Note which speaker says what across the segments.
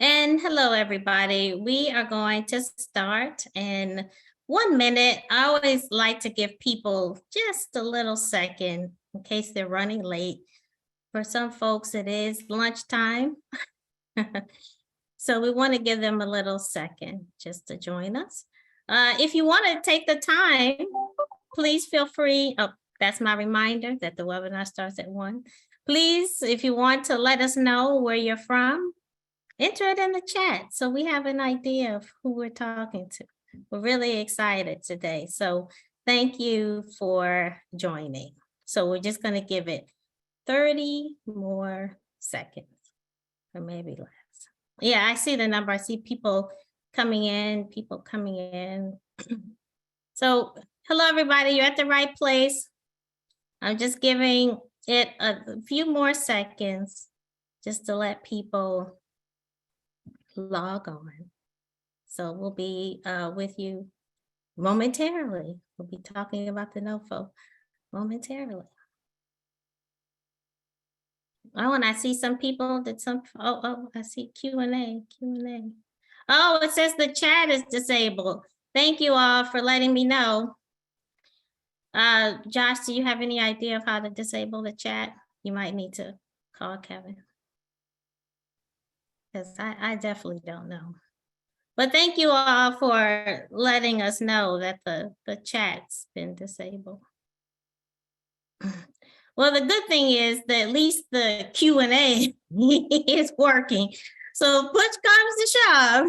Speaker 1: And hello, everybody. We are going to start in 1 minute. I always like to give people just a little second in case they're running late. For some folks, it is lunchtime. So we want to give them a little second just to join us. If you want to take the time, please feel free. Oh, that's my reminder that the webinar starts at 1. Please, if you want to let us know where you're from, enter it in the chat so we have an idea of who we're talking to. We're really excited today. So thank you for joining. So we're just going to give it 30 more seconds or maybe less. Yeah, I see the number. I see people coming in. So hello, everybody. You're at the right place. I'm just giving it a few more seconds just to let people log on. So we'll be with you momentarily. We'll be talking about the NOFO momentarily. Oh, and I see some people that I see Q&A. Oh, it says the chat is disabled. Thank you all for letting me know. Josh, do you have any idea of how to disable the chat? You might need to call Kevin. Because I definitely don't know. But thank you all for letting us know that the chat's been disabled. Well, the good thing is that at least the Q&A is working. So push comes to shove.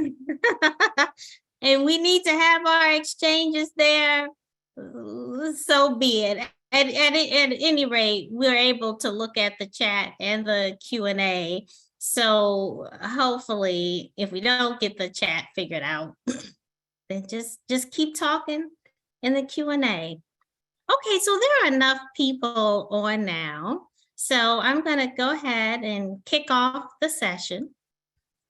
Speaker 1: And we need to have our exchanges there. So be it. At any rate, we're able to look at the chat and the Q&A. So hopefully, if we don't get the chat figured out, then just keep talking in the Q&A. Okay, so there are enough people on now. So I'm going to go ahead and kick off the session.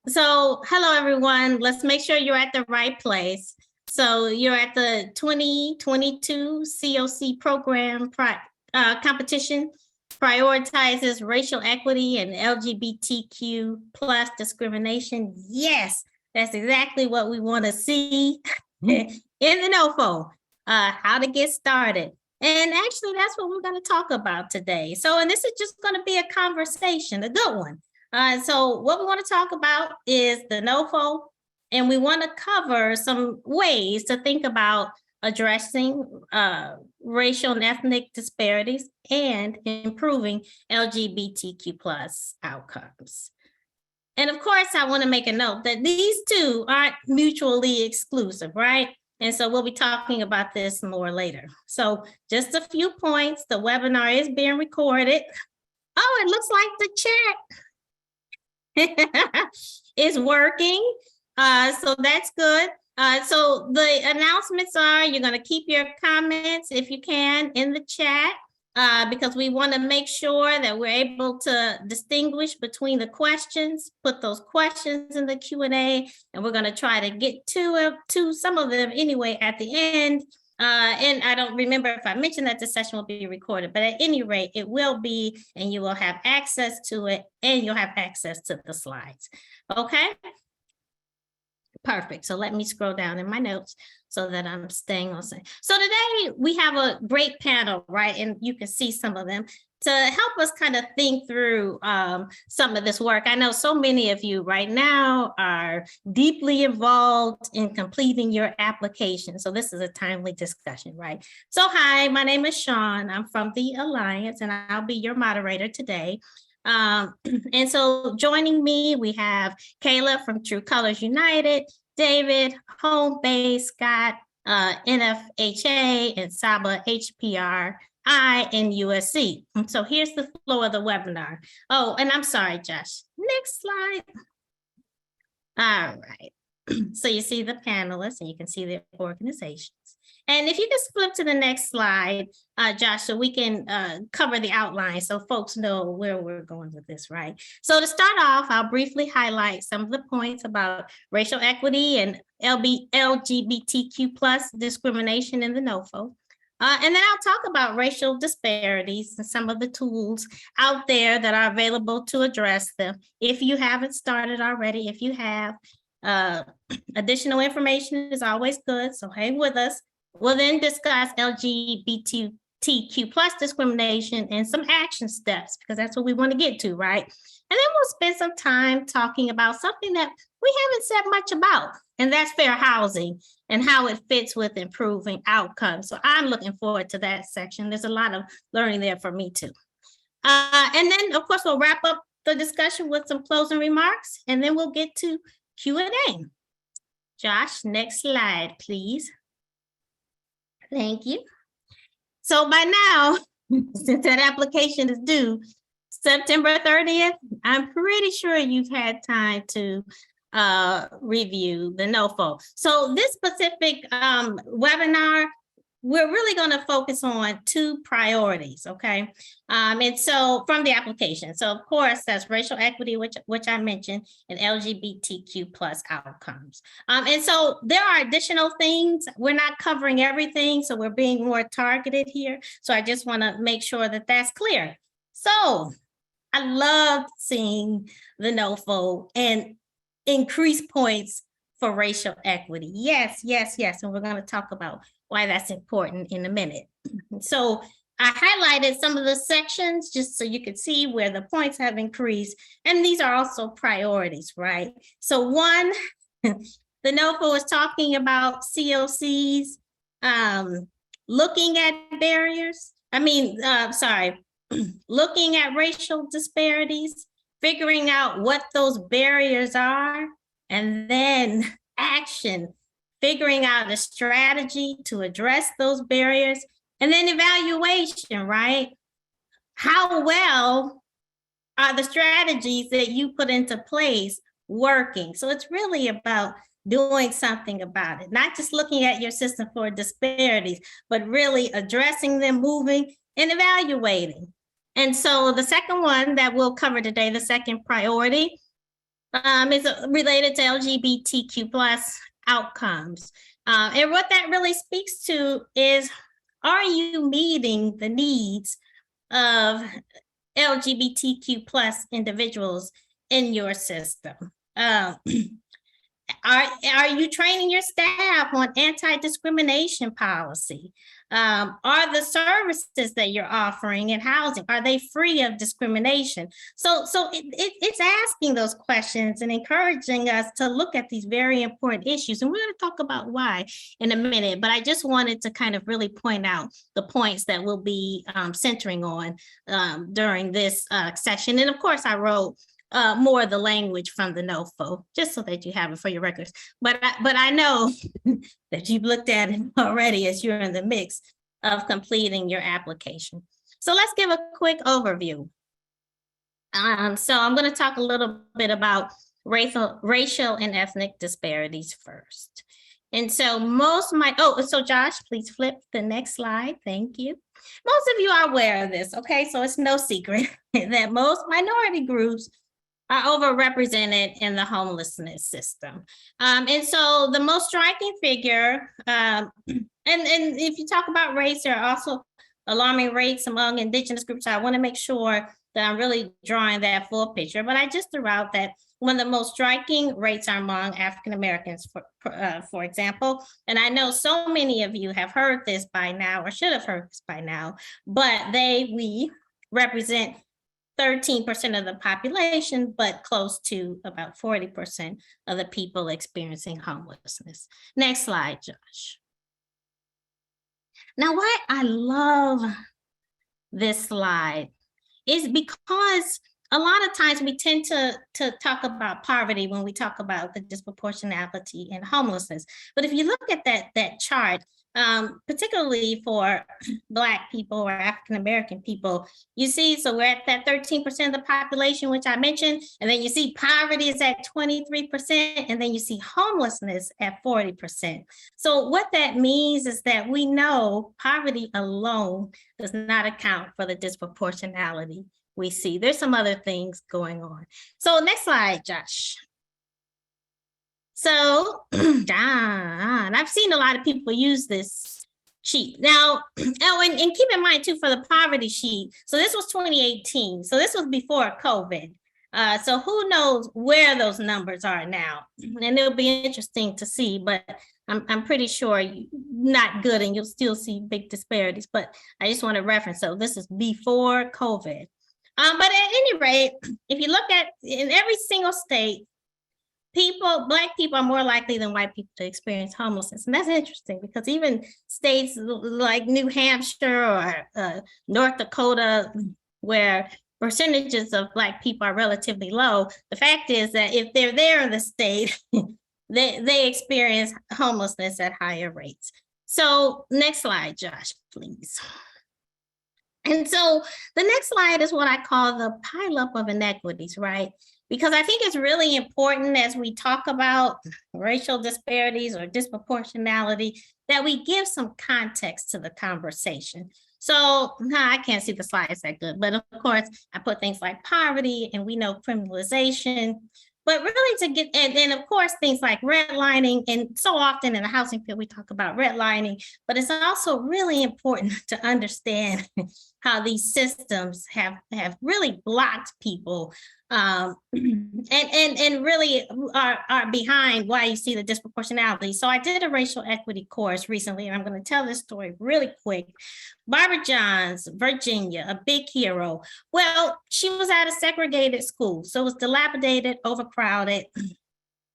Speaker 1: So hello, everyone. Let's make sure you're at the right place. So you're at the 2022 CoC program competition. Prioritizes racial equity and LGBTQ plus discrimination. Yes, that's exactly what we want to see in the NOFO, how to get started. And actually, that's what we're going to talk about today. So, and this is just going to be a conversation, a good one. So what we want to talk about is the NOFO, and we want to cover some ways to think about addressing racial and ethnic disparities and improving LGBTQ plus outcomes. And of course, I want to make a note that these two aren't mutually exclusive, right? And so we'll be talking about this more later. So just a few points. The webinar is being recorded. Oh, it looks like the chat is working. So that's good. So the announcements are you're going to keep your comments, if you can, in the chat, because we want to make sure that we're able to distinguish between the questions, put those questions in the Q&A, and we're going to try to get to some of them anyway at the end. And I don't remember if I mentioned that the session will be recorded, but at any rate, it will be, and you will have access to it, and you'll have access to the slides. Okay? Perfect. So let me scroll down in my notes so that I'm staying on same. So today we have a great panel, right? And you can see some of them to help us kind of think through some of this work. I know so many of you right now are deeply involved in completing your application. So this is a timely discussion, right? So hi, my name is Sean. I'm from the Alliance, and I'll be your moderator today. And so joining me, we have Kahlib from True Colors United, David, Homebase, Scott, NFHA, and Saba HPRI and USC. And so here's the flow of the webinar. Oh, and I'm sorry, Josh. Next slide. All right. So you see the panelists and you can see the organizations. And if you just flip to the next slide, Josh, so we can cover the outline so folks know where we're going with this, right? So to start off, I'll briefly highlight some of the points about racial equity and LGBTQ plus discrimination in the NOFO. And then I'll talk about racial disparities and some of the tools out there that are available to address them. If you haven't started already, if you have, additional information is always good, so hang with us. We'll then discuss LGBTQ plus discrimination and some action steps, because that's what we want to get to, right? And then we'll spend some time talking about something that we haven't said much about, and that's fair housing and how it fits with improving outcomes. So I'm looking forward to that section. There's a lot of learning there for me too. And then, of course, we'll wrap up the discussion with some closing remarks, and then we'll get to Q&A. Josh, next slide, please. Thank you. So by now, since that application is due September 30th, I'm pretty sure you've had time to review the NOFO. So this specific webinar, we're really going to focus on two priorities, okay? And so from the application, so of course that's racial equity, which I mentioned, and LGBTQ plus outcomes. And so there are additional things. We're not covering everything, so we're being more targeted here. So I just want to make sure that that's clear. So I loved seeing the NOFO and increased points for racial equity. Yes, yes, yes. And we're going to talk about why that's important in a minute. So I highlighted some of the sections just so you could see where the points have increased. And these are also priorities, right? So one, the NOFO is talking about CoCs, looking at barriers. Looking at racial disparities, figuring out what those barriers are, and then action, figuring out a strategy to address those barriers, and then evaluation, right? How well are the strategies that you put into place working? So it's really about doing something about it, not just looking at your system for disparities, but really addressing them, moving, and evaluating. And so the second one that we'll cover today, the second priority, is related to LGBTQ plus outcomes. And what that really speaks to is, are you meeting the needs of LGBTQ plus individuals in your system? Are you training your staff on anti-discrimination policy? Are the services that you're offering in housing, are they free of discrimination? So it's asking those questions and encouraging us to look at these very important issues. And we're going to talk about why in a minute, but I just wanted to kind of really point out the points that we'll be centering on during this session. And of course, I wrote more of the language from the NOFO, just so that you have it for your records. But I know that you've looked at it already as you're in the mix of completing your application. So let's give a quick overview. So I'm going to talk a little bit about racial and ethnic disparities first. And so so Josh, please flip the next slide. Thank you. Most of you are aware of this, okay? So it's no secret that most minority groups are overrepresented in the homelessness system. And so the most striking figure, and if you talk about race, there are also alarming rates among Indigenous groups. I want to make sure that I'm really drawing that full picture, but I just threw out that one of the most striking rates are among African Americans, for example. And I know so many of you have heard this by now, or should have heard this by now, but we represent 13% of the population, but close to about 40% of the people experiencing homelessness. Next slide, Josh. Now, why I love this slide is because a lot of times we tend to talk about poverty when we talk about the disproportionality in homelessness. But if you look at that chart, particularly for Black people or African-American people, you see, so we're at that 13% of the population, which I mentioned, and then you see poverty is at 23%, and then you see homelessness at 40%. So what that means is that we know poverty alone does not account for the disproportionality we see. There's some other things going on. So next slide, Josh. So, and I've seen a lot of people use this sheet. Now, oh, and keep in mind too, for the poverty sheet, so this was 2018. So this was before COVID. So who knows where those numbers are now? And it'll be interesting to see, but I'm pretty sure not good, and you'll still see big disparities, but I just want to reference, so this is before COVID. But at any rate, if you look at in every single state, Black people are more likely than white people to experience homelessness. And that's interesting because even states like New Hampshire or North Dakota, where percentages of Black people are relatively low, the fact is that if they're there in the state, they experience homelessness at higher rates. So next slide, Josh, please. And so the next slide is what I call the pileup of inequities, right? Because I think it's really important as we talk about racial disparities or disproportionality that we give some context to the conversation. So I can't see the slides that good, but of course I put things like poverty, and we know criminalization, but really to get, and then of course things like redlining, and so often in the housing field we talk about redlining, but it's also really important to understand how these systems have really blocked people and really are behind why you see the disproportionality. So I did a racial equity course recently, and I'm going to tell this story really quick. Barbara Johns, Virginia, a big hero. Well, she was at a segregated school, so it was dilapidated, overcrowded.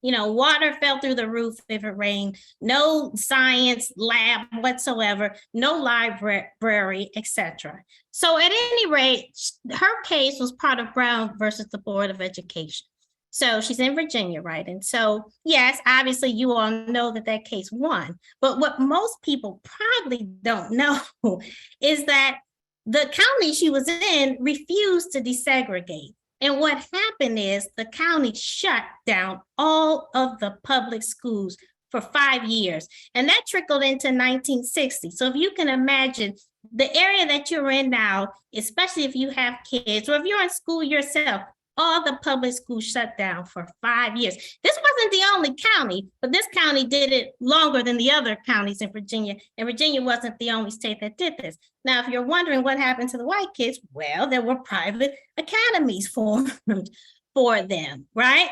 Speaker 1: You know, water fell through the roof if it rained, no science lab whatsoever, no library, etc. So at any rate, her case was part of Brown versus the Board of Education. So she's in Virginia, right? And so, yes, obviously you all know that case won. But what most people probably don't know is that the county she was in refused to desegregate. And what happened is the county shut down all of the public schools for 5 years. And that trickled into 1960. So if you can imagine the area that you're in now, especially if you have kids or if you're in school yourself, all the public schools shut down for 5 years. This wasn't the only county, but this county did it longer than the other counties in Virginia. And Virginia wasn't the only state that did this. Now, if you're wondering what happened to the white kids, well, there were private academies formed for them, right?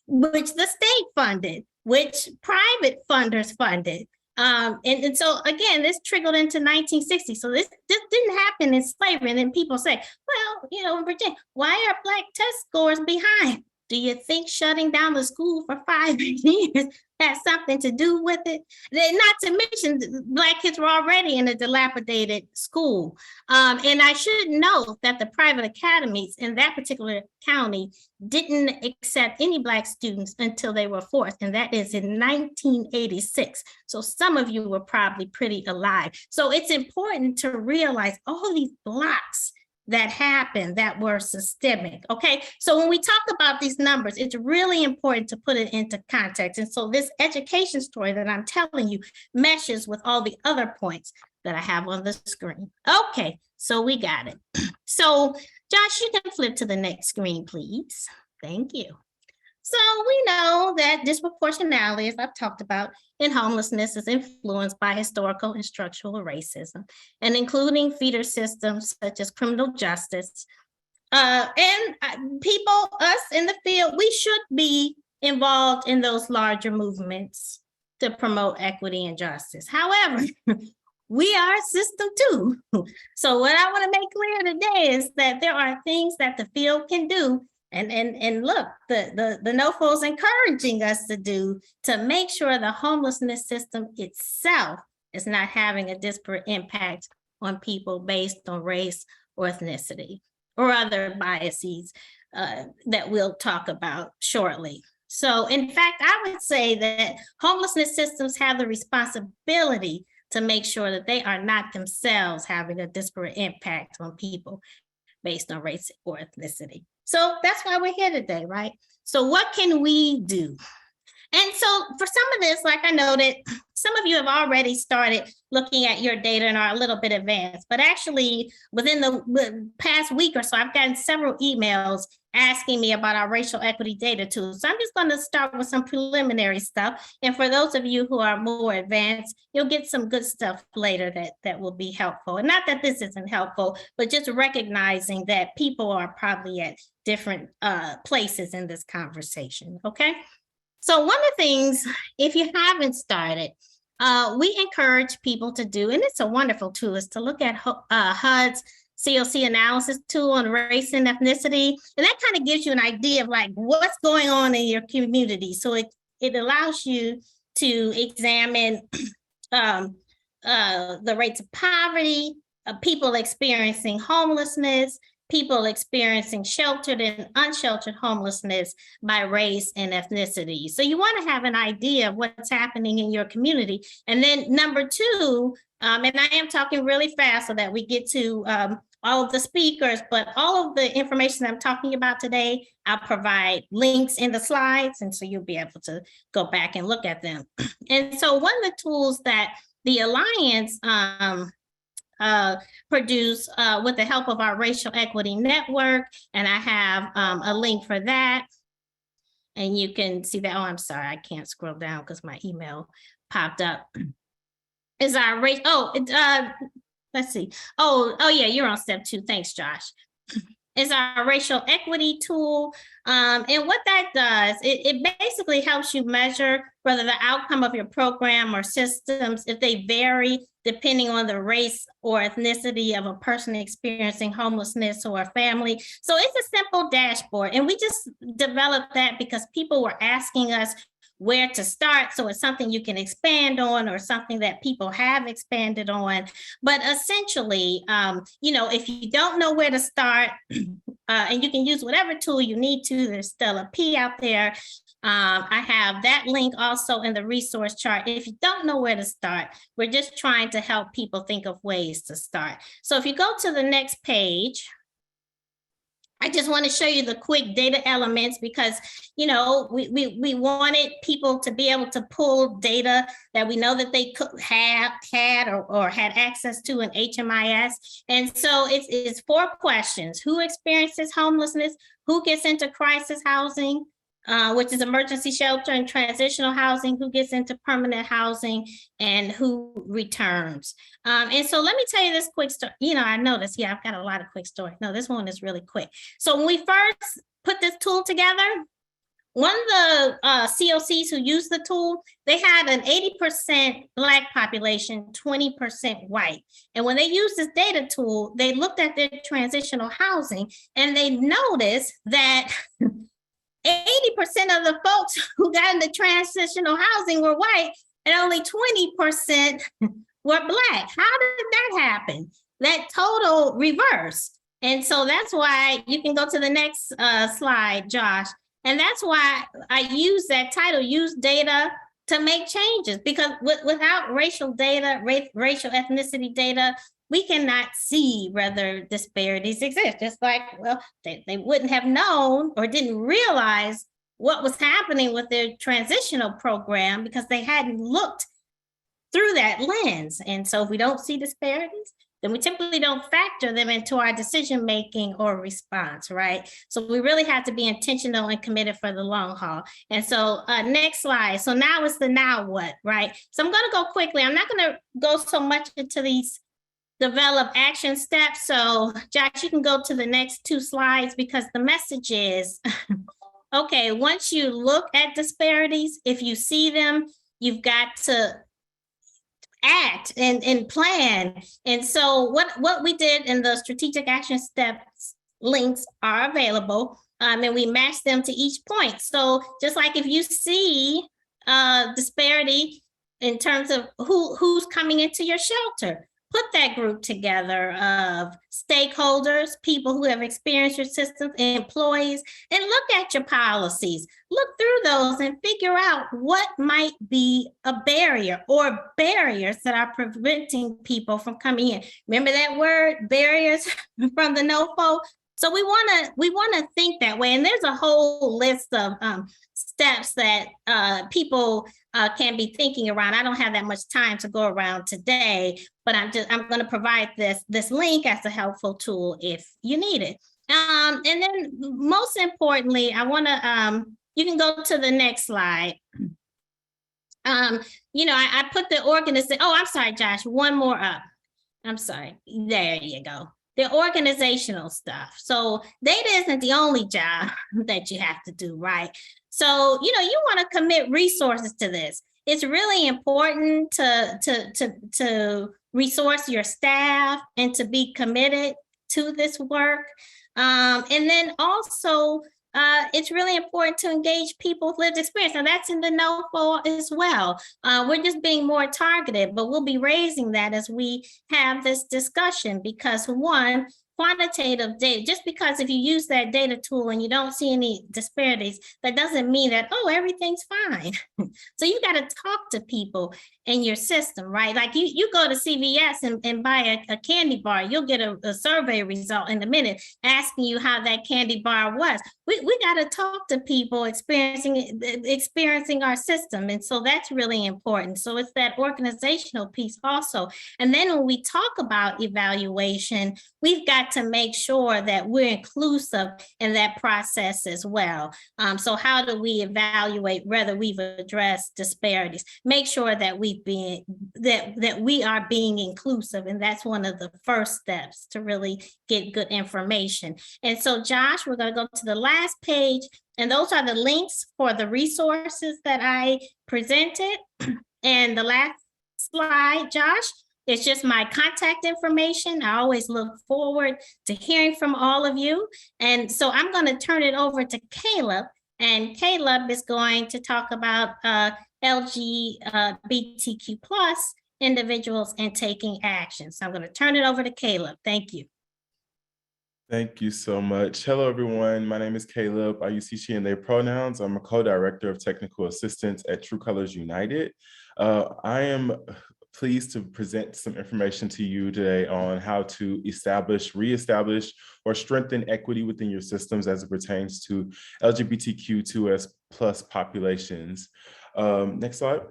Speaker 1: Which the state funded, which private funders funded. And so again, this trickled into 1960. So this didn't happen in slavery. And then people say, well, you know, in Virginia, why are Black test scores behind? Do you think shutting down the school for 5 years has something to do with it? Not to mention, Black kids were already in a dilapidated school. And I should note that the private academies in that particular county didn't accept any Black students until they were forced, and that is in 1986. So some of you were probably pretty alive. So it's important to realize all these blocks that happened that were systemic, okay? So when we talk about these numbers, it's really important to put it into context. And so this education story that I'm telling you meshes with all the other points that I have on the screen. Okay, so we got it. So Josh, you can flip to the next screen, please. Thank you. So we know that disproportionality, as I've talked about, in homelessness is influenced by historical and structural racism, and including feeder systems such as criminal justice. And people, us in the field, we should be involved in those larger movements to promote equity and justice. However, we are a system too. So what I want to make clear today is that there are things that the field can do. And look, the NOFO is encouraging us to do to make sure the homelessness system itself is not having a disparate impact on people based on race or ethnicity or other biases that we'll talk about shortly. So in fact, I would say that homelessness systems have the responsibility to make sure that they are not themselves having a disparate impact on people based on race or ethnicity. So that's why we're here today, right? So what can we do? And so for some of this, like I noted, some of you have already started looking at your data and are a little bit advanced, but actually within the past week or so, I've gotten several emails asking me about our racial equity data too. So I'm just going to start with some preliminary stuff. And for those of you who are more advanced, you'll get some good stuff later that will be helpful. And not that this isn't helpful, but just recognizing that people are probably at different places in this conversation, okay? So one of the things, if you haven't started, we encourage people to do, and it's a wonderful tool, is to look at HUD's CoC analysis tool on race and ethnicity. And that kind of gives you an idea of like what's going on in your community. So it allows you to examine the rates of poverty, people experiencing homelessness, people experiencing sheltered and unsheltered homelessness by race and ethnicity. So you want to have an idea of what's happening in your community. And then number two, and I am talking really fast so that we get to all of the speakers, but all of the information I'm talking about today, I'll provide links in the slides, and so you'll be able to go back and look at them. And so one of the tools that the Alliance produce with the help of our Racial Equity Network, and I have a link for that. And you can see that, oh, I'm sorry, I can't scroll down because my email popped up. Is our rate, let's see. Oh yeah, you're on step 2. Thanks, Josh. Is our racial equity tool. And what that does, it basically helps you measure whether the outcome of your program or systems, if they vary depending on the race or ethnicity of a person experiencing homelessness or a family. So it's a simple dashboard. And we just developed that because people were asking us where to start. So it's something you can expand on or something that people have expanded on. But essentially, if you don't know where to start, and you can use whatever tool you need to, there's still a P out there. I have that link also in the resource chart. If you don't know where to start, we're just trying to help people think of ways to start. So if you go to the next page, I just want to show you the quick data elements because, we wanted people to be able to pull data that we know that they could have had or had access to in HMIS. And so it's 4 questions. Who experiences homelessness? Who gets into crisis housing? Which is emergency shelter and transitional housing, who gets into permanent housing, and who returns. And so let me tell you this quick story. I noticed, I've got a lot of quick stories. No, this one is really quick. So when we first put this tool together, one of the CoCs who used the tool, they had an 80% Black population, 20% white. And when they used this data tool, they looked at their transitional housing and they noticed that 80% of the folks who got into transitional housing were white and only 20% were Black. How did that happen? That total reverse. And so that's why you can go to the next slide, Josh. And that's why I use that title, use data to make changes, because without racial data, racial ethnicity data, we cannot see whether disparities exist. Just like, they wouldn't have known or didn't realize what was happening with their transitional program because they hadn't looked through that lens. And so if we don't see disparities, then we typically don't factor them into our decision-making or response, right? So we really have to be intentional and committed for the long haul. And so next slide. So now it's the now what, right? So I'm gonna go quickly. I'm not gonna go so much into these develop action steps. So Josh, you can go to the next 2 slides because the message is, okay, once you look at disparities, if you see them, you've got to act and plan. And so what we did in the strategic action steps links are available, and we match them to each point. So just like if you see disparity in terms of who's coming into your shelter, put that group together of stakeholders, people who have experienced your systems, employees, and look at your policies. Look through those and figure out what might be a barrier or barriers that are preventing people from coming in. Remember that word, barriers, from the NOFO? So we want to think that way. And there's a whole list of steps that people can be thinking around. I don't have that much time to go around today, but I'm going to provide this link as a helpful tool if you need it. And then most importantly, I want to, you can go to the next slide. I put the organization. Oh, I'm sorry, Josh, one more up. I'm sorry. There you go. The organizational stuff. So data isn't the only job that you have to do, right? So, you want to commit resources to this. It's really important to resource your staff and to be committed to this work. And then also, it's really important to engage people with lived experience. And that's in the NOFO as well. We're just being more targeted, but we'll be raising that as we have this discussion because one, quantitative data, just because if you use that data tool and you don't see any disparities, that doesn't mean that, oh, everything's fine. So you got to talk to people in your system, right? Like you go to CVS and buy a candy bar, you'll get a survey result in a minute asking you how that candy bar was. We got to talk to people experiencing our system. And so that's really important. So it's that organizational piece also. And then when we talk about evaluation, we've got to make sure that we're inclusive in that process as well. So how do we evaluate whether we've addressed disparities? Make sure that that we are being inclusive, and that's one of the first steps to really get good information. And so, Josh, we're going to go to the last page, and those are the links for the resources that I presented. And the last slide, Josh, it's just my contact information. I always look forward to hearing from all of you. And so I'm going to turn it over to Kahlib, and Kahlib is going to talk about LGBTQ+ individuals and taking action. So I'm going to turn it over to Kahlib. Thank you.
Speaker 2: Thank you so much. Hello, everyone. My name is Kahlib. I use he, she, and they pronouns. I'm a co-director of technical assistance at True Colors United. I am pleased to present some information to you today on how to establish, reestablish, or strengthen equity within your systems as it pertains to LGBTQ2S+ populations. Next slide.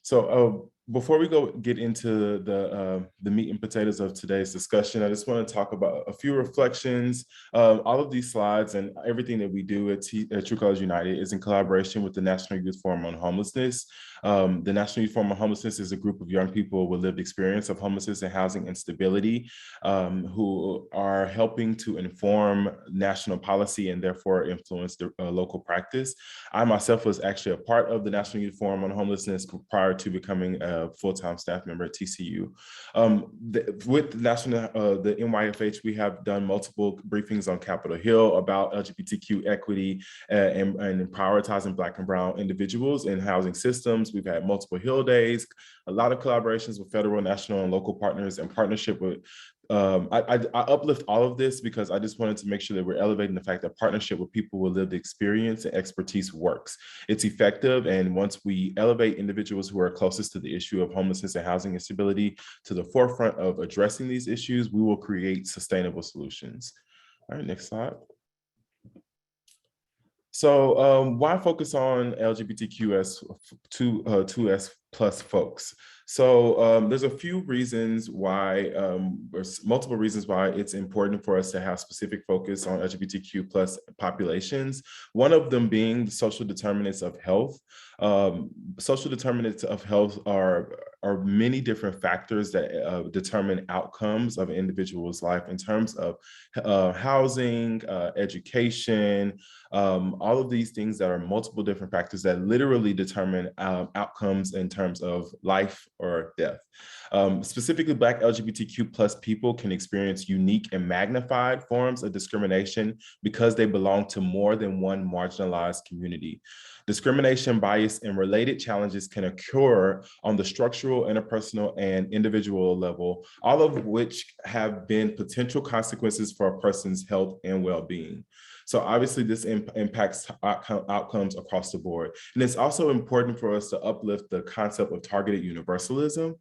Speaker 2: So before we get into the meat and potatoes of today's discussion, I just want to talk about a few reflections. All of these slides and everything that we do at True Colors United is in collaboration with the National Youth Forum on Homelessness. The National Youth Forum on Homelessness is a group of young people with lived experience of homelessness and housing instability who are helping to inform national policy and therefore influence the local practice. I myself was actually a part of the National Youth Forum on Homelessness prior to becoming a full-time staff member at TCU. With the NYFH, we have done multiple briefings on Capitol Hill about LGBTQ equity and prioritizing Black and Brown individuals in housing systems. We've had multiple Hill days, a lot of collaborations with federal, national, and local partners in partnership with I uplift all of this because I just wanted to make sure that we're elevating the fact that partnership with people with lived experience and expertise works. It's effective, and once we elevate individuals who are closest to the issue of homelessness and housing instability to the forefront of addressing these issues, we will create sustainable solutions. All right, next slide. So why focus on LGBTQ2S+ folks? So there's a few reasons why, there's multiple reasons why it's important for us to have specific focus on LGBTQ+ populations. One of them being the social determinants of health. Social determinants of health are many different factors that determine outcomes of an individual's life in terms of housing, education, all of these things that are multiple different factors that literally determine outcomes in terms of life or death. Specifically, Black LGBTQ+ people can experience unique and magnified forms of discrimination because they belong to more than one marginalized community. Discrimination, bias, and related challenges can occur on the structural, interpersonal, and individual level, all of which have been potential consequences for a person's health and well-being. So obviously this impacts outcomes across the board. And it's also important for us to uplift the concept of targeted universalism.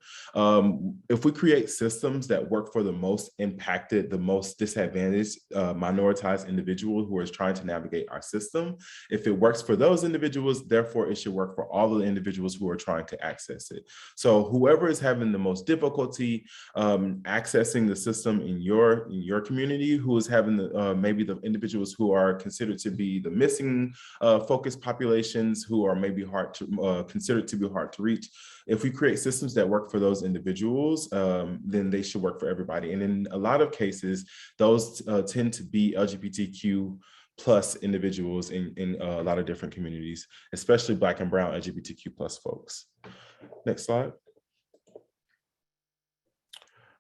Speaker 2: If we create systems that work for the most impacted, the most disadvantaged, minoritized individual who is trying to navigate our system, if it works for those individuals, therefore it should work for all of the individuals who are trying to access it. So whoever is having the most difficulty accessing the system in your community, who is having the maybe the individuals who are considered to be the missing focus populations, who are maybe hard to considered to be hard to reach. If we create systems that work for those individuals, then they should work for everybody. And in a lot of cases, those tend to be LGBTQ plus individuals in a lot of different communities, especially Black and Brown LGBTQ plus folks. Next slide.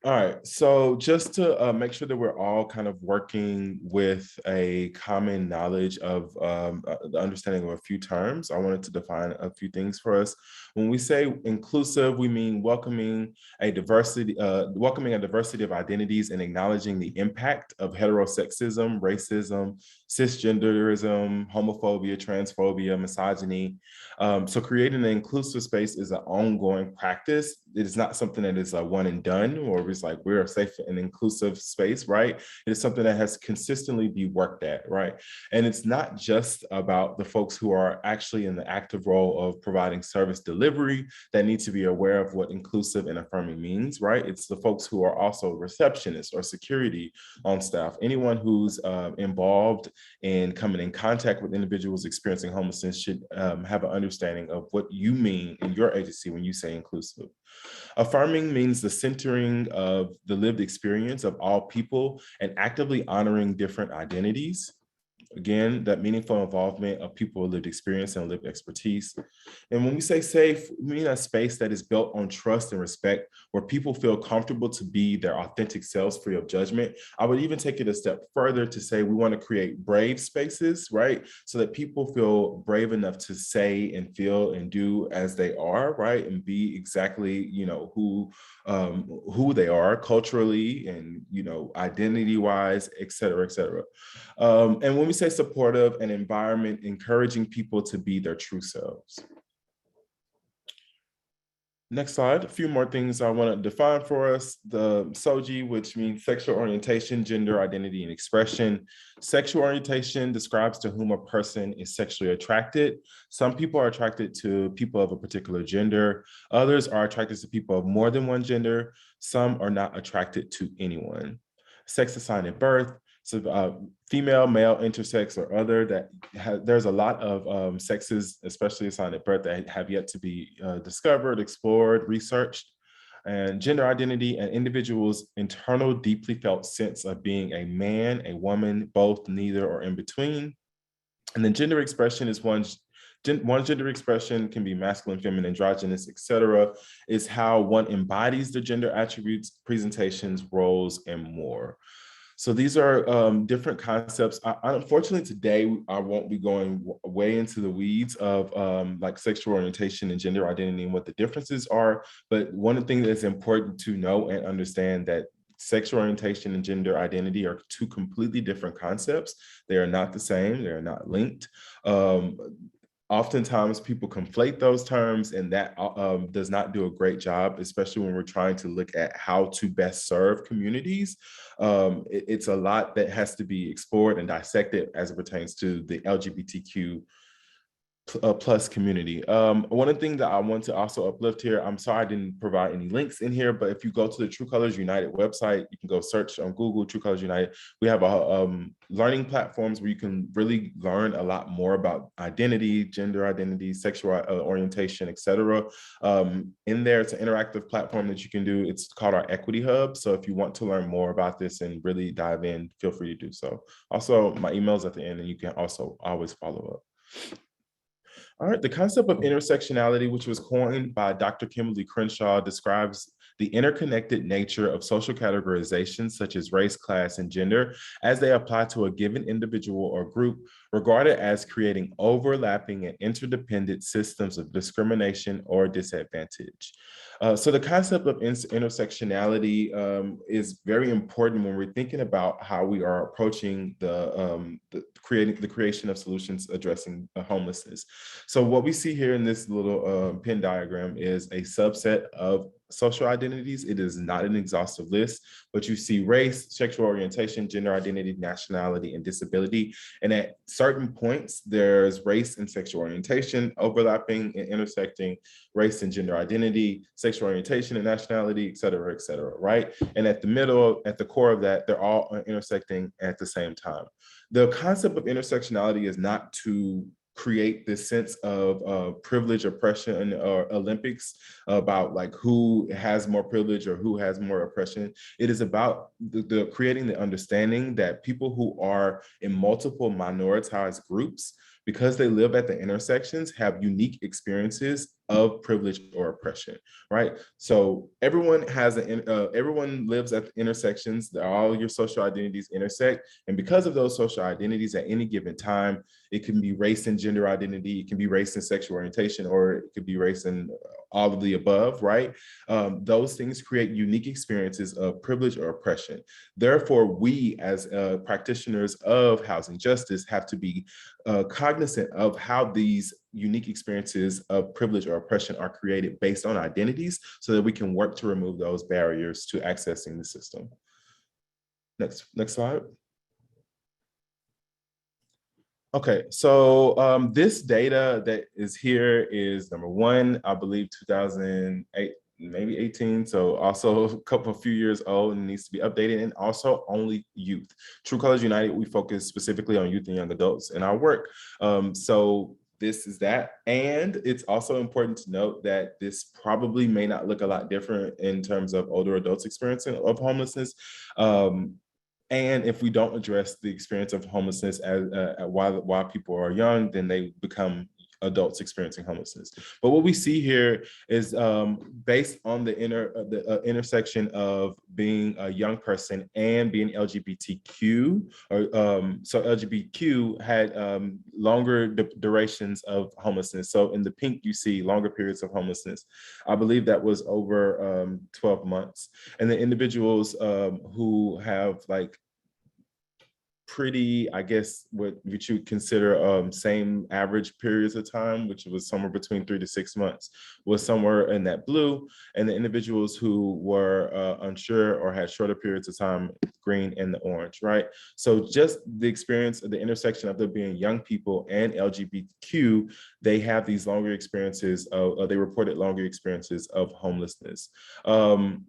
Speaker 2: All right, so just to make sure that we're all kind of working with a common knowledge of the understanding of a few terms, I wanted to define a few things for us. When we say inclusive, we mean welcoming a diversity of identities and acknowledging the impact of heterosexism, racism, cisgenderism, homophobia, transphobia, misogyny. So creating an inclusive space is an ongoing practice. It is not something that is a one and done, or it's like we're a safe and inclusive space, right? It is something that has consistently be worked at, right? And it's not just about the folks who are actually in the active role of providing service delivery that need to be aware of what inclusive and affirming means, right? It's the folks who are also receptionists or security on staff, anyone who's involved in coming in contact with individuals experiencing homelessness should have an understanding of what you mean in your agency when you say inclusive. Affirming means the centering of the lived experience of all people and actively honoring different identities. Again, that meaningful involvement of people with lived experience and lived expertise. And when we say safe, we mean a space that is built on trust and respect, where people feel comfortable to be their authentic selves free of judgment. I would even take it a step further to say we want to create brave spaces, right? So that people feel brave enough to say and feel and do as they are, right? And be exactly, you know, who they are culturally and, you know, identity-wise, et cetera, et cetera. And when we say supportive, an environment encouraging people to be their true selves. Next slide, a few more things I want to define for us. The SOGI, which means sexual orientation, gender identity, and expression. Sexual orientation describes to whom a person is sexually attracted. Some people are attracted to people of a particular gender. Others are attracted to people of more than one gender. Some are not attracted to anyone. Sex assigned at birth. So female, male, intersex, or other, there's a lot of sexes, especially assigned at birth, that have yet to be discovered, explored, researched. And gender identity, an individual's internal, deeply felt sense of being a man, a woman, both, neither, or in between. And then gender expression is one gender expression can be masculine, feminine, androgynous, etc. Is how one embodies the gender attributes, presentations, roles, and more. So these are different concepts. Unfortunately, today, I won't be going way into the weeds of like sexual orientation and gender identity and what the differences are. But one of the things that's important to know and understand that sexual orientation and gender identity are two completely different concepts. They are not the same. They are not linked. Oftentimes people conflate those terms, and that does not do a great job, especially when we're trying to look at how to best serve communities. It's a lot that has to be explored and dissected as it pertains to the LGBTQ plus community. One of the things that I want to also uplift here, I'm sorry I didn't provide any links in here, but if you go to the True Colors United website, you can go search on Google True Colors United. We have learning platforms where you can really learn a lot more about identity, gender identity, sexual orientation, etc. In there, it's an interactive platform that you can do. It's called our Equity Hub. So if you want to learn more about this and really dive in, feel free to do so. Also, my email's at the end, and you can also always follow up. All right, the concept of intersectionality, which was coined by Dr. Kimberly Crenshaw, describes the interconnected nature of social categorizations such as race, class, and gender as they apply to a given individual or group, regarded as creating overlapping and interdependent systems of discrimination or disadvantage. So the concept of intersectionality is very important when we're thinking about how we are approaching the the creation of solutions addressing homelessness. So what we see here in this little Venn diagram is a subset of social identities. It is not an exhaustive list, but you see race, sexual orientation, gender identity, nationality, and disability. And at certain points, there's race and sexual orientation overlapping and intersecting, race and gender identity, sexual orientation and nationality, et cetera, right? And at the middle, at the core of that, they're all intersecting at the same time. The concept of intersectionality is not to create this sense of privilege, oppression, or Olympics about like who has more privilege or who has more oppression. It is about the creating the understanding that people who are in multiple minoritized groups, because they live at the intersections, have unique experiences of privilege or oppression, right? So everyone everyone lives at the intersections. All your social identities intersect, and because of those social identities, at any given time, it can be race and gender identity, it can be race and sexual orientation, or it could be race and all of the above, right? Those things create unique experiences of privilege or oppression. Therefore, we as practitioners of housing justice have to be cognizant of how these unique experiences of privilege or oppression are created based on identities, so that we can work to remove those barriers to accessing the system. Next slide. Okay, so this data that is here is number one, I believe 2008, maybe 18, so also a few years old and needs to be updated, and also only youth. True Colors United, we focus specifically on youth and young adults in our work. So this is that. And it's also important to note that this probably may not look a lot different in terms of older adults experiencing of homelessness. And if we don't address the experience of homelessness while people are young, then they become adults experiencing homelessness. But what we see here is based on the intersection of being a young person and being LGBTQ, so LGBTQ had longer durations of homelessness. So in the pink, you see longer periods of homelessness. I believe that was over 12 months. And the individuals who have like pretty, I guess, what you would consider same average periods of time, which was somewhere between 3 to 6 months, was somewhere in that blue. And the individuals who were unsure or had shorter periods of time, green and the orange, right? So just the experience of the intersection of there being young people and LGBTQ, they have these longer experiences they reported longer experiences of homelessness. Then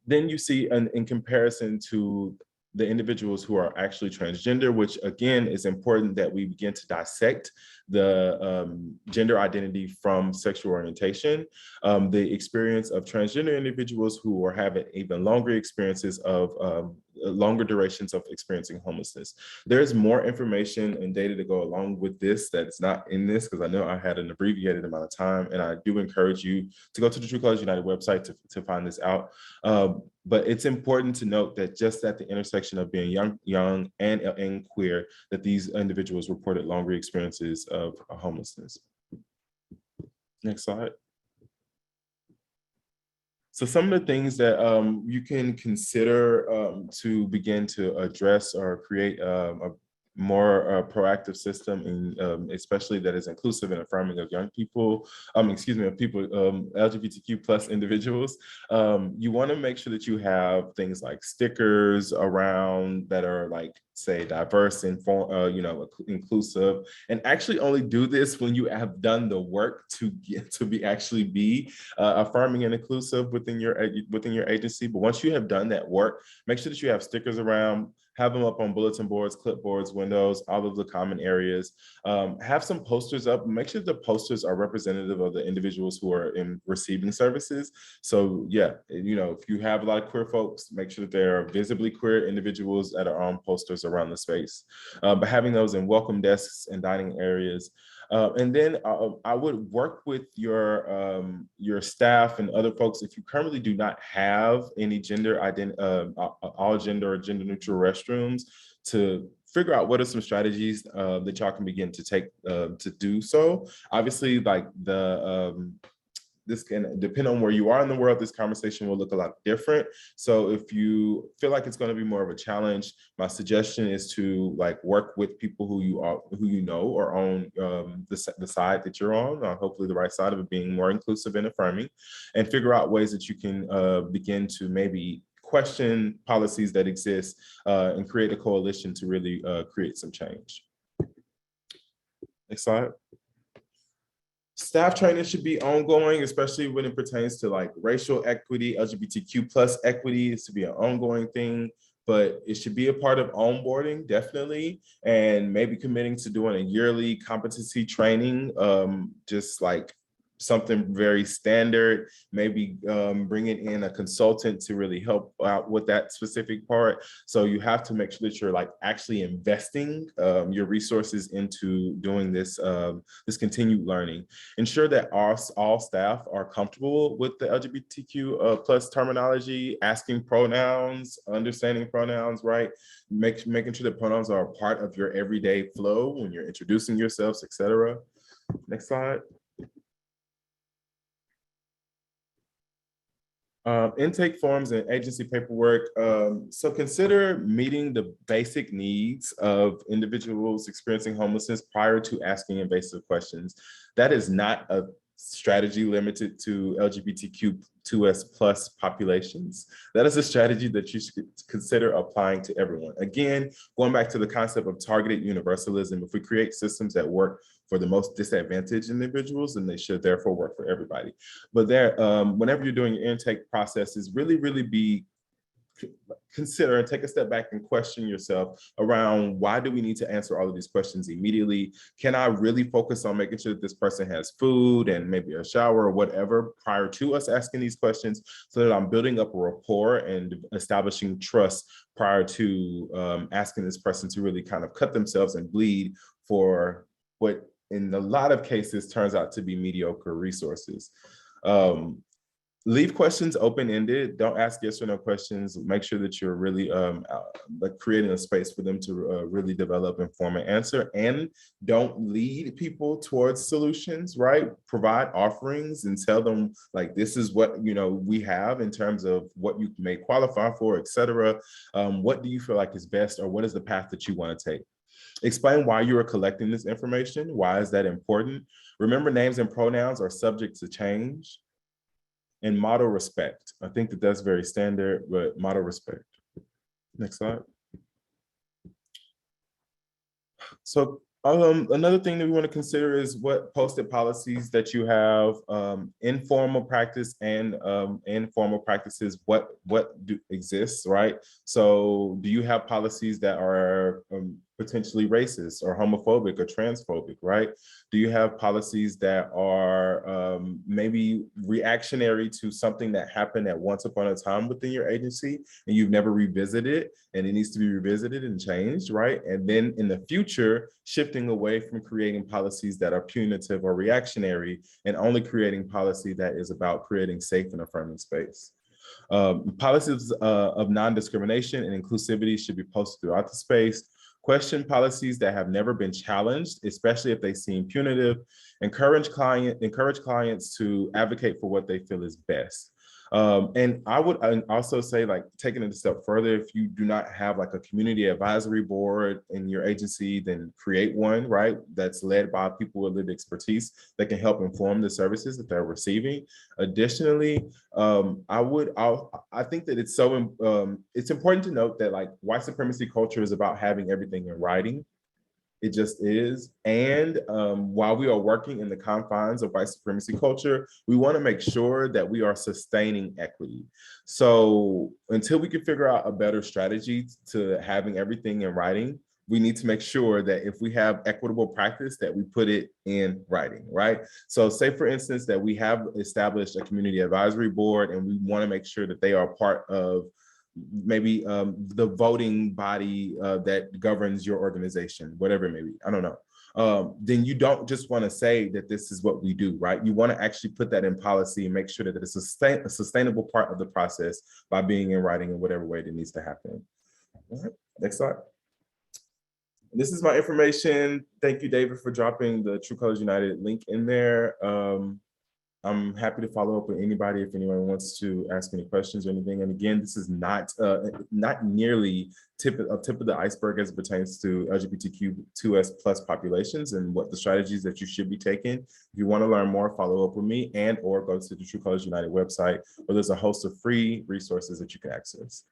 Speaker 2: you see in comparison to the individuals who are actually transgender, which again is important that we begin to dissect the gender identity from sexual orientation. The experience of transgender individuals who are having even longer experiences of longer durations of experiencing homelessness. There's more information and data to go along with this that's not in this, because I know I had an abbreviated amount of time, and I do encourage you to go to the True Colors United website to find this out. But it's important to note that just at the intersection of being young and queer, that these individuals reported longer experiences of homelessness. Next slide. So some of the things that you can consider to begin to address or create a more proactive system, and especially that is inclusive and affirming of young people, of people, LGBTQ plus individuals. You want to make sure that you have things like stickers around that are like, say, diverse and inclusive, and actually only do this when you have done the work to actually be affirming and inclusive within your agency. But once you have done that work, make sure that you have stickers around. Have them up on bulletin boards, clipboards, windows, all of the common areas. Have some posters up. Make sure the posters are representative of the individuals who are in receiving services. So yeah, if you have a lot of queer folks, make sure that there are visibly queer individuals that are on posters around the space. But having those in welcome desks and dining areas. And then I would work with your staff and other folks, if you currently do not have any all gender or gender neutral restrooms, to figure out what are some strategies that y'all can begin to take to do so. Obviously, like the this can depend on where you are in the world. This conversation will look a lot different. So if you feel like it's going to be more of a challenge, my suggestion is to like work with people who you know or on the side that you're on, hopefully the right side of it, being more inclusive and affirming, and figure out ways that you can begin to maybe question policies that exist and create a coalition to really create some change. Next slide. Staff training should be ongoing, especially when it pertains to like racial equity, LGBTQ plus equity. Is to be an ongoing thing, but it should be a part of onboarding, definitely, and maybe committing to doing a yearly competency training, just like something very standard, maybe bringing in a consultant to really help out with that specific part. So you have to make sure that you're like actually investing your resources into doing this, this continued learning. Ensure that all staff are comfortable with the LGBTQ plus terminology, asking pronouns, understanding pronouns, right? Making sure that pronouns are a part of your everyday flow when you're introducing yourselves, etc. Next slide. Intake forms and agency paperwork. So consider meeting the basic needs of individuals experiencing homelessness prior to asking invasive questions. That is not a strategy limited to LGBTQ2S plus populations. That is a strategy that you should consider applying to everyone. Again, going back to the concept of targeted universalism, if we create systems that work for the most disadvantaged individuals, and they should therefore work for everybody. But there, whenever you're doing your intake processes, really consider and take a step back and question yourself around, why do we need to answer all of these questions immediately? Can I really focus on making sure that this person has food and maybe a shower or whatever prior to us asking these questions, so that I'm building up a rapport and establishing trust prior to asking this person to really kind of cut themselves and bleed for what in a lot of cases turns out to be mediocre resources. Leave questions open-ended. Don't ask yes or no questions. Make sure that you're really like creating a space for them to really develop, inform, and answer. And don't lead people towards solutions, right? Provide offerings and tell them like, this is what we have in terms of what you may qualify for, etc. What do you feel like is best, or what is the path that you want to take? Explain why you are collecting this information. Why is that important? Remember, names and pronouns are subject to change. And model respect. I think that that's very standard, but model respect. Next slide. So another thing that we want to consider is what posted policies that you have, informal practice and informal practices, what exists, right? So do you have policies that are potentially racist or homophobic or transphobic, right? Do you have policies that are maybe reactionary to something that happened at once upon a time within your agency and you've never revisited it, and it needs to be revisited and changed, right? And then in the future, shifting away from creating policies that are punitive or reactionary and only creating policy that is about creating safe and affirming space. Policies of non-discrimination and inclusivity should be posted throughout the space. Question policies that have never been challenged, especially if they seem punitive. Encourage clients to advocate for what they feel is best. And I would also say, like, taking it a step further, if you do not have like a community advisory board in your agency, then create one, right? That's led by people with lived expertise that can help inform the services that they're receiving. Additionally, I think that it's important to note that like white supremacy culture is about having everything in writing. It just is. And while we are working in the confines of white supremacy culture, we want to make sure that we are sustaining equity. So until we can figure out a better strategy to having everything in writing, we need to make sure that if we have equitable practice, that we put it in writing, right? So say, for instance, that we have established a community advisory board and we want to make sure that they are part of maybe the voting body that governs your organization, whatever it may be, I don't know. Then you don't just want to say that this is what we do, right? You want to actually put that in policy and make sure that it's a sustainable part of the process by being in writing in whatever way that needs to happen. All right, next slide. This is my information. Thank you, David, for dropping the True Colors United link in there. I'm happy to follow up with anybody if anyone wants to ask any questions or anything. And again, this is not nearly tip of the iceberg as it pertains to LGBTQ2S plus populations and what the strategies that you should be taking. If you want to learn more, follow up with me and or go to the True Colors United website, where there's a host of free resources that you can access.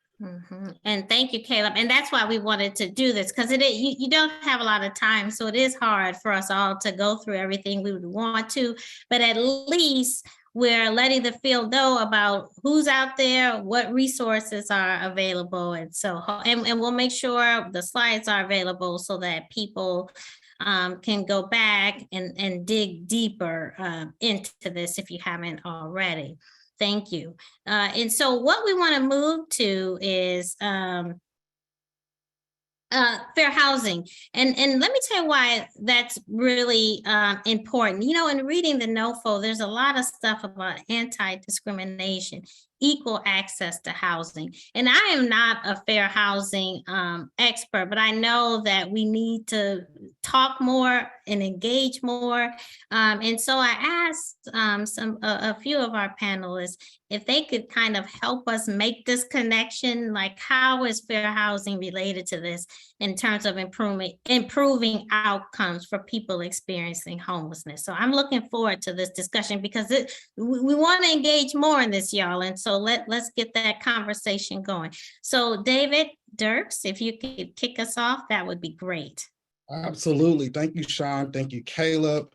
Speaker 1: And thank you, Kahlib. And that's why we wanted to do this, because you don't have a lot of time. So it is hard for us all to go through everything we would want to, but at least we're letting the field know about who's out there, what resources are available. And so, and we'll make sure the slides are available so that people can go back and dig deeper into this if you haven't already. Thank you. And so what we want to move to is fair housing. And let me tell you why that's really important. You know, in reading the NOFO, there's a lot of stuff about anti-discrimination, equal access to housing. And I am not a fair housing expert, but I know that we need to talk more and engage more. And so I asked a few of our panelists if they could kind of help us make this connection, like how is fair housing related to this in terms of improving outcomes for people experiencing homelessness. So I'm looking forward to this discussion because we want to engage more in this, y'all. And so let's get that conversation going. So David, Dirks, if you could kick us off, that would be great.
Speaker 3: Absolutely. Thank you, Sean. Thank you, Kahlib.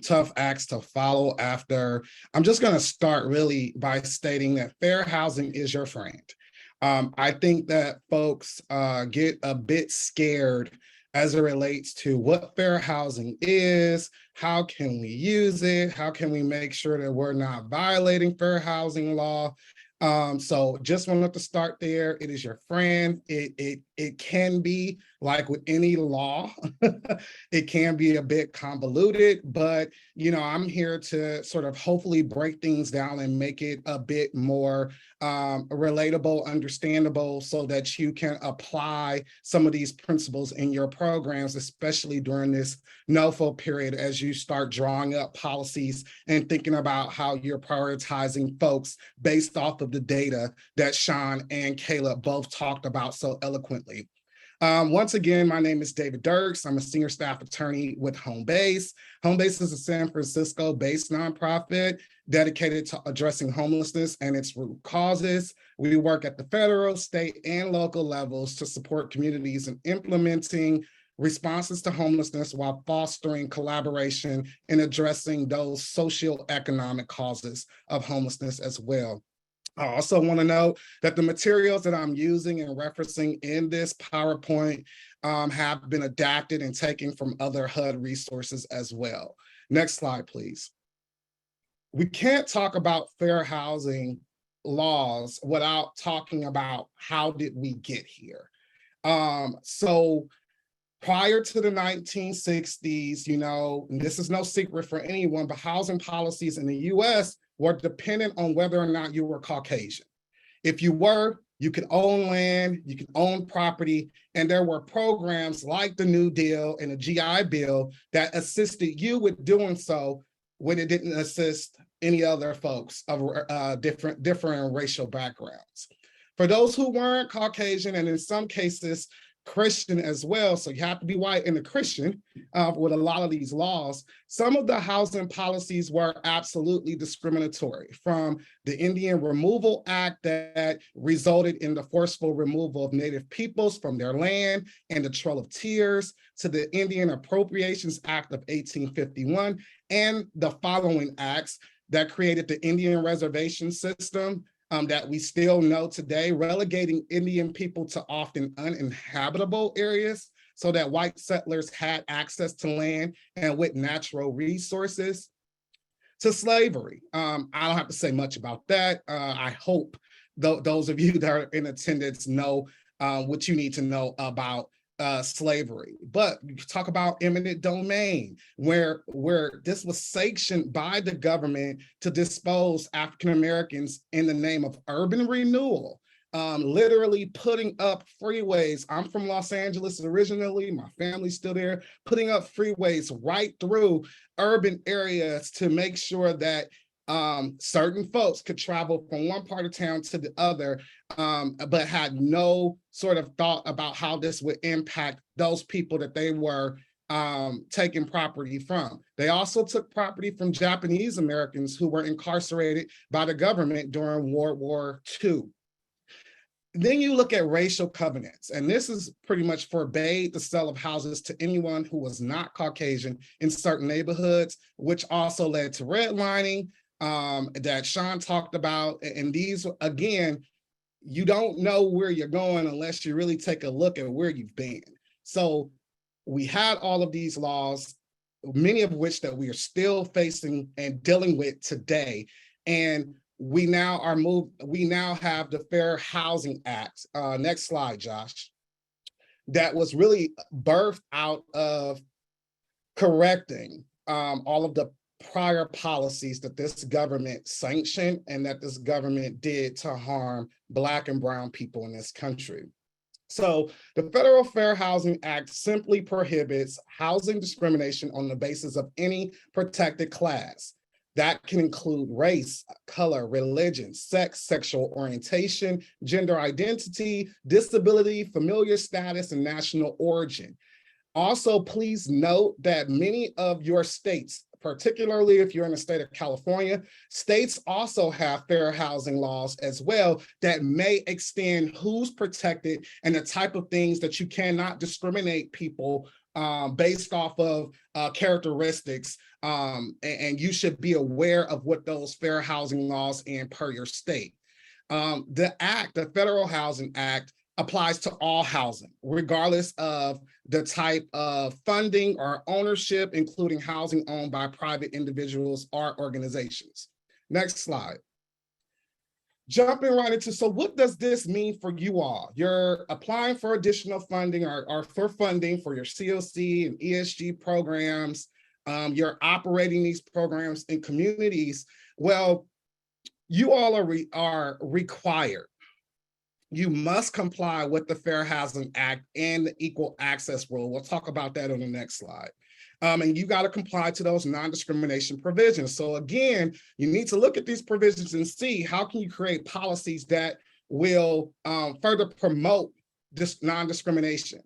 Speaker 3: Tough acts to follow after. I'm just going to start really by stating that fair housing is your friend. I think that folks get a bit scared as it relates to what fair housing is, how can we use it, how can we make sure that we're not violating fair housing law. So just wanted to start there. It is your friend. It can be, like with any law, it can be a bit convoluted, but you know, I'm here to sort of hopefully break things down and make it a bit more relatable, understandable, so that you can apply some of these principles in your programs, especially during this NOFO period, as you start drawing up policies and thinking about how you're prioritizing folks based off of the data that Sean and Kahlib both talked about so eloquently. Once again, my name is David Dirks. I'm a senior staff attorney with Homebase. Homebase is a San Francisco-based nonprofit dedicated to addressing homelessness and its root causes. We work at the federal, state, and local levels to support communities in implementing responses to homelessness while fostering collaboration in addressing those socioeconomic causes of homelessness as well. I also want to note that the materials that I'm using and referencing in this PowerPoint have been adapted and taken from other HUD resources as well. Next slide, please. We can't talk about fair housing laws without talking about how did we get here. So prior to the 1960s, you know, and this is no secret for anyone, but housing policies in the US were dependent on whether or not you were Caucasian. If you were, you could own land, you could own property, and there were programs like the New Deal and the GI Bill that assisted you with doing so when it didn't assist any other folks of different racial backgrounds. For those who weren't Caucasian, and in some cases, Christian as well, so you have to be white and a Christian with a lot of these laws. Some of the housing policies were absolutely discriminatory, from the Indian Removal Act that resulted in the forceful removal of Native peoples from their land and the Trail of Tears, to the Indian Appropriations Act of 1851 and the following acts that created the Indian reservation system that we still know today, relegating Indian people to often uninhabitable areas so that white settlers had access to land and with natural resources, to slavery. I don't have to say much about that. I hope those of you that are in attendance know what you need to know about slavery. But you talk about eminent domain, where this was sanctioned by the government to dispose African Americans in the name of urban renewal, literally putting up freeways. I'm from Los Angeles originally, my family's still there, putting up freeways right through urban areas to make sure that certain folks could travel from one part of town to the other, but had no sort of thought about how this would impact those people that they were taking property from. They also took property from Japanese Americans who were incarcerated by the government during World War II. Then you look at racial covenants, and this is pretty much forbade the sale of houses to anyone who was not Caucasian in certain neighborhoods, which also led to redlining that Sean talked about. And these, again, you don't know where you're going unless you really take a look at where you've been. So we had all of these laws, many of which that we are still facing and dealing with today. And we now have the Fair Housing Act. Next slide, Josh. That was really birthed out of correcting all of the prior policies that this government sanctioned and that this government did to harm Black and brown people in this country. So the Federal Fair Housing Act simply prohibits housing discrimination on the basis of any protected class. That can include race, color, religion, sex, sexual orientation, gender identity, disability, familial status, and national origin. Also, please note that many of your states, particularly if you're in the state of California, states also have fair housing laws as well that may extend who's protected and the type of things that you cannot discriminate people based off of characteristics. And you should be aware of what those fair housing laws and per your state. The Federal Housing Act, applies to all housing, regardless of the type of funding or ownership, including housing owned by private individuals or organizations. Next slide. Jumping right into, so what does this mean for you all? You're applying for additional funding or for funding for your CoC and ESG programs. You're operating these programs in communities. Well, you all are required. You must comply with the Fair Housing Act and the Equal Access Rule. We'll talk about that on the next slide. And you got to comply to those non-discrimination provisions. So again, you need to look at these provisions and see how can you create policies that will further promote this non-discrimination.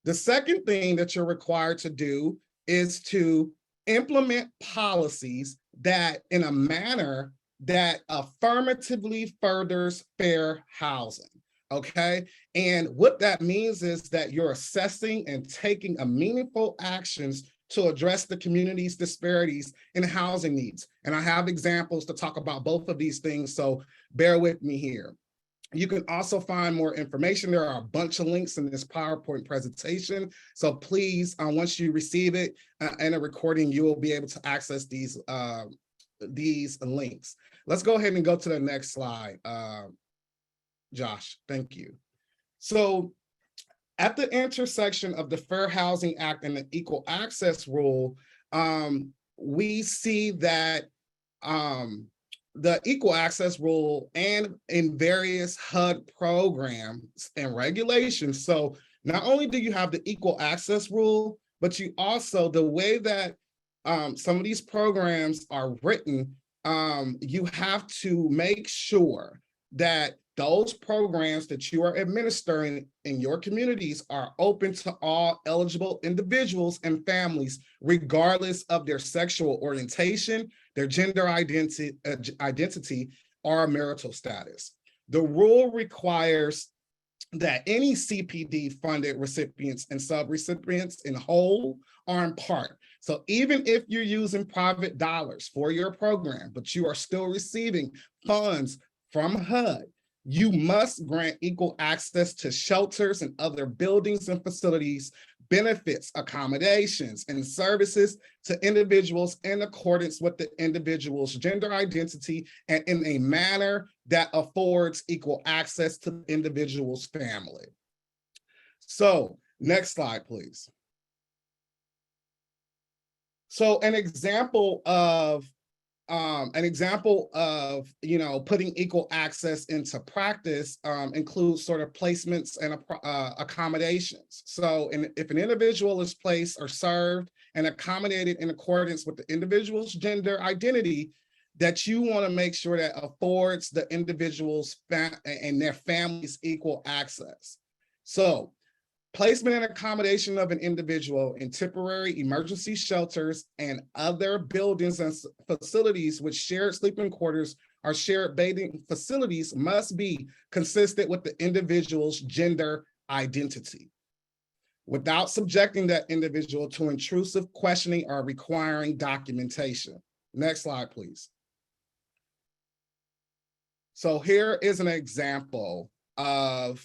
Speaker 3: The second thing that you're required to do is to implement policies that in a manner that affirmatively furthers fair housing. Okay, and what that means is that you're assessing and taking a meaningful actions to address the community's disparities in housing needs. And I have examples to talk about both of these things, so bear with me here. You can also find more information. There are a bunch of links in this PowerPoint presentation. So please, once you receive it in a recording, you will be able to access these links. Let's go ahead and go to the next slide. Josh, thank you. So at the intersection of the Fair Housing Act and the Equal Access Rule, we see that the Equal Access Rule and in various HUD programs and regulations. So not only do you have the Equal Access Rule, but you also, the way that some of these programs are written, you have to make sure that those programs that you are administering in your communities are open to all eligible individuals and families, regardless of their sexual orientation, their gender identity, or marital status. The rule requires that any CPD funded recipients and subrecipients in whole or in part. So even if you're using private dollars for your program, but you are still receiving funds from HUD, you must grant equal access to shelters and other buildings and facilities, benefits, accommodations, and services to individuals in accordance with the individual's gender identity and in a manner that affords equal access to the individual's family. So, next slide, please. So an example of putting equal access into practice includes sort of placements and accommodations. So if an individual is placed or served and accommodated in accordance with the individual's gender identity, that you want to make sure that affords the individuals and their families equal access. So placement and accommodation of an individual in temporary emergency shelters and other buildings and facilities with shared sleeping quarters or shared bathing facilities must be consistent with the individual's gender identity, without subjecting that individual to intrusive questioning or requiring documentation. Next slide, please. So here is an example of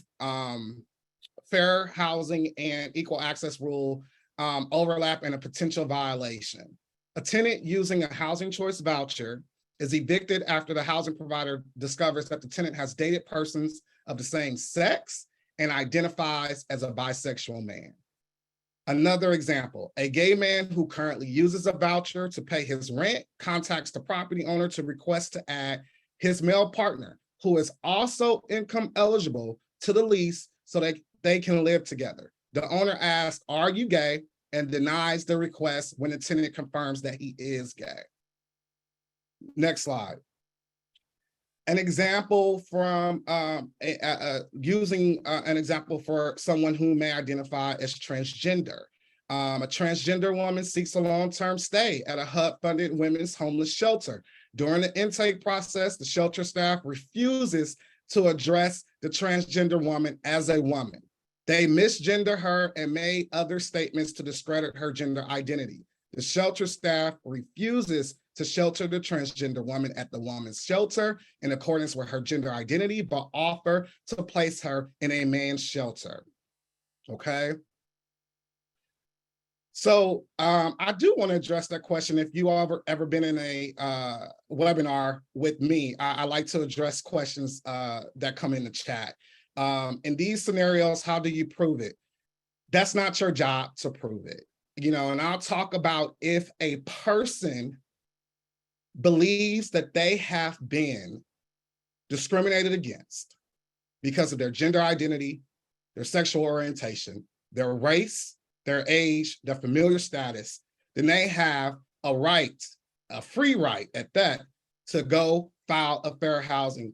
Speaker 3: fair housing and equal access rule overlap and a potential violation. A tenant using a housing choice voucher is evicted after the housing provider discovers that the tenant has dated persons of the same sex and identifies as a bisexual man. Another example, a gay man who currently uses a voucher to pay his rent contacts the property owner to request to add his male partner, who is also income eligible, to the lease so that they can live together. The owner asks, "Are you gay?" and denies the request when the tenant confirms that he is gay. Next slide. An example from using an example for someone who may identify as transgender. A transgender woman seeks a long-term stay at a HUD-funded women's homeless shelter. During the intake process, the shelter staff refuses to address the transgender woman as a woman. They misgender her and made other statements to discredit her gender identity. The shelter staff refuses to shelter the transgender woman at the woman's shelter in accordance with her gender identity, but offer to place her in a man's shelter. Okay. So I do want to address that question. If you ever been in a webinar with me, I like to address questions that come in the chat. In these scenarios, how do you prove it? That's not your job to prove it. You know, and I'll talk about if a person believes that they have been discriminated against because of their gender identity, their sexual orientation, their race, their age, their familial status, then they have a right, a free right at that, to go file a fair housing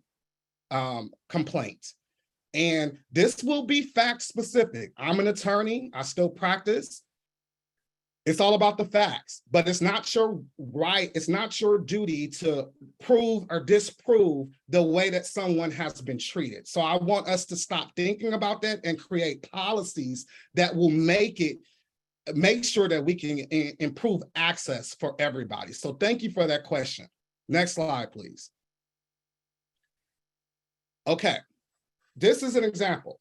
Speaker 3: complaint. And this will be fact specific. I'm an attorney, I still practice. It's all about the facts, but it's not your right, it's not your duty to prove or disprove the way that someone has been treated. So I want us to stop thinking about that and create policies that will make sure that we can improve access for everybody. So thank you for that question. Next slide, please. Okay, this is an example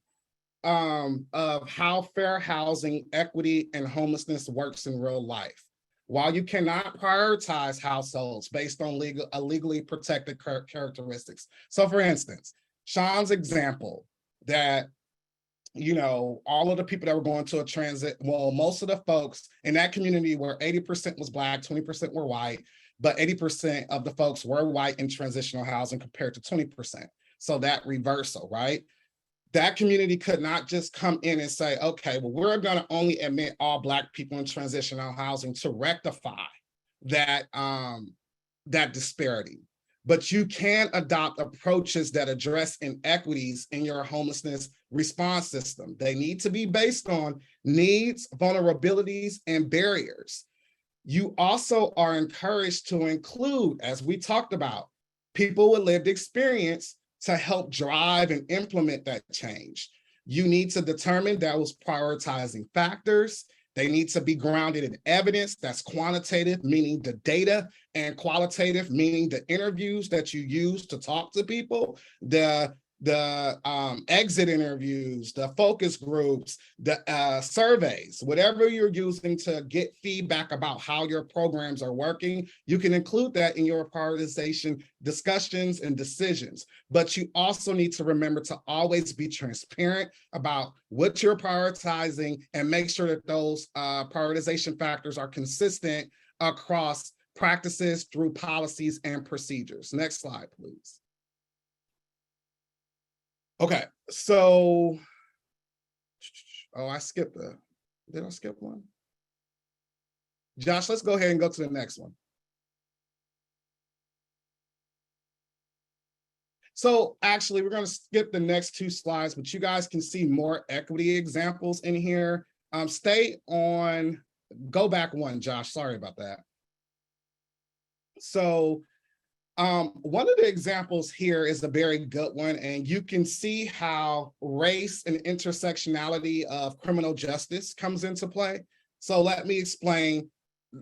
Speaker 3: of how fair housing, equity, and homelessness works in real life. While you cannot prioritize households based on legally protected characteristics. So for instance, Sean's example that, you know, all of the people that were going to a transit, well, most of the folks in that community where 80% was Black, 20% were white, but 80% of the folks were white in transitional housing compared to 20%. So that reversal, right? That community could not just come in and say, okay, well, we're going to only admit all Black people in transitional housing to rectify that, that disparity. But you can adopt approaches that address inequities in your homelessness response system. They need to be based on needs, vulnerabilities, and barriers. You also are encouraged to include, as we talked about, people with lived experience to help drive and implement that change. You need to determine those prioritizing factors. They need to be grounded in evidence that's quantitative, meaning the data, and qualitative, meaning the interviews that you use to talk to people, the exit interviews, the focus groups, the surveys, whatever you're using to get feedback about how your programs are working, you can include that in your prioritization discussions and decisions. But you also need to remember to always be transparent about what you're prioritizing and make sure that those prioritization factors are consistent across practices through policies and procedures. Next slide, please. Okay, so, oh, I skipped did I skip one? Josh, let's go ahead and go to the next one. So actually, we're going to skip the next 2 slides, but you guys can see more equity examples in here. Stay on, go back 1, Josh, sorry about that. So one of the examples here is a very good one, and you can see how race and intersectionality of criminal justice comes into play. So let me explain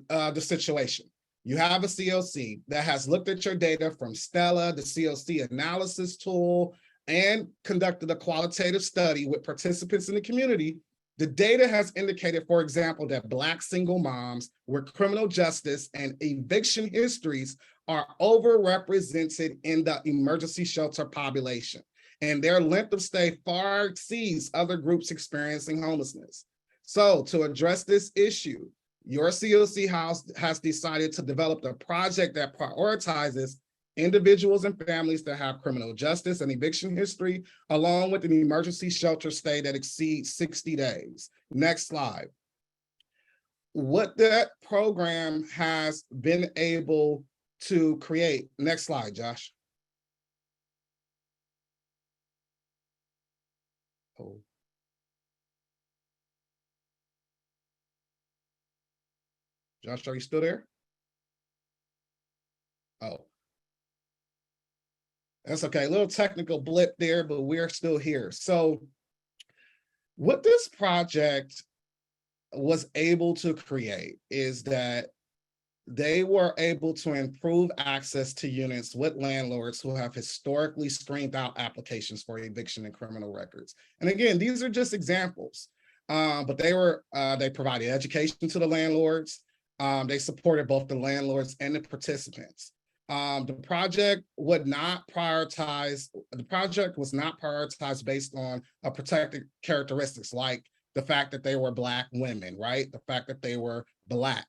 Speaker 3: the situation. You have a CoC that has looked at your data from Stella, the CoC analysis tool, and conducted a qualitative study with participants in the community. The data has indicated, for example, that Black single moms with criminal justice and eviction histories are overrepresented in the emergency shelter population, and their length of stay far exceeds other groups experiencing homelessness. So to address this issue, your CoC house has decided to develop a project that prioritizes individuals and families that have criminal justice and eviction history, along with an emergency shelter stay that exceeds 60 days. Next slide. What that program has been able to create. Next slide, Josh. Oh. Josh, are you still there? Oh. That's okay, a little technical blip there, but we're still here. So what this project was able to create is that they were able to improve access to units with landlords who have historically screened out applications for eviction and criminal records. And again, these are just examples, but they provided education to the landlords. They supported both the landlords and the participants. The project was not prioritized based on protected characteristics like the fact that they were Black women, right? The fact that they were Black.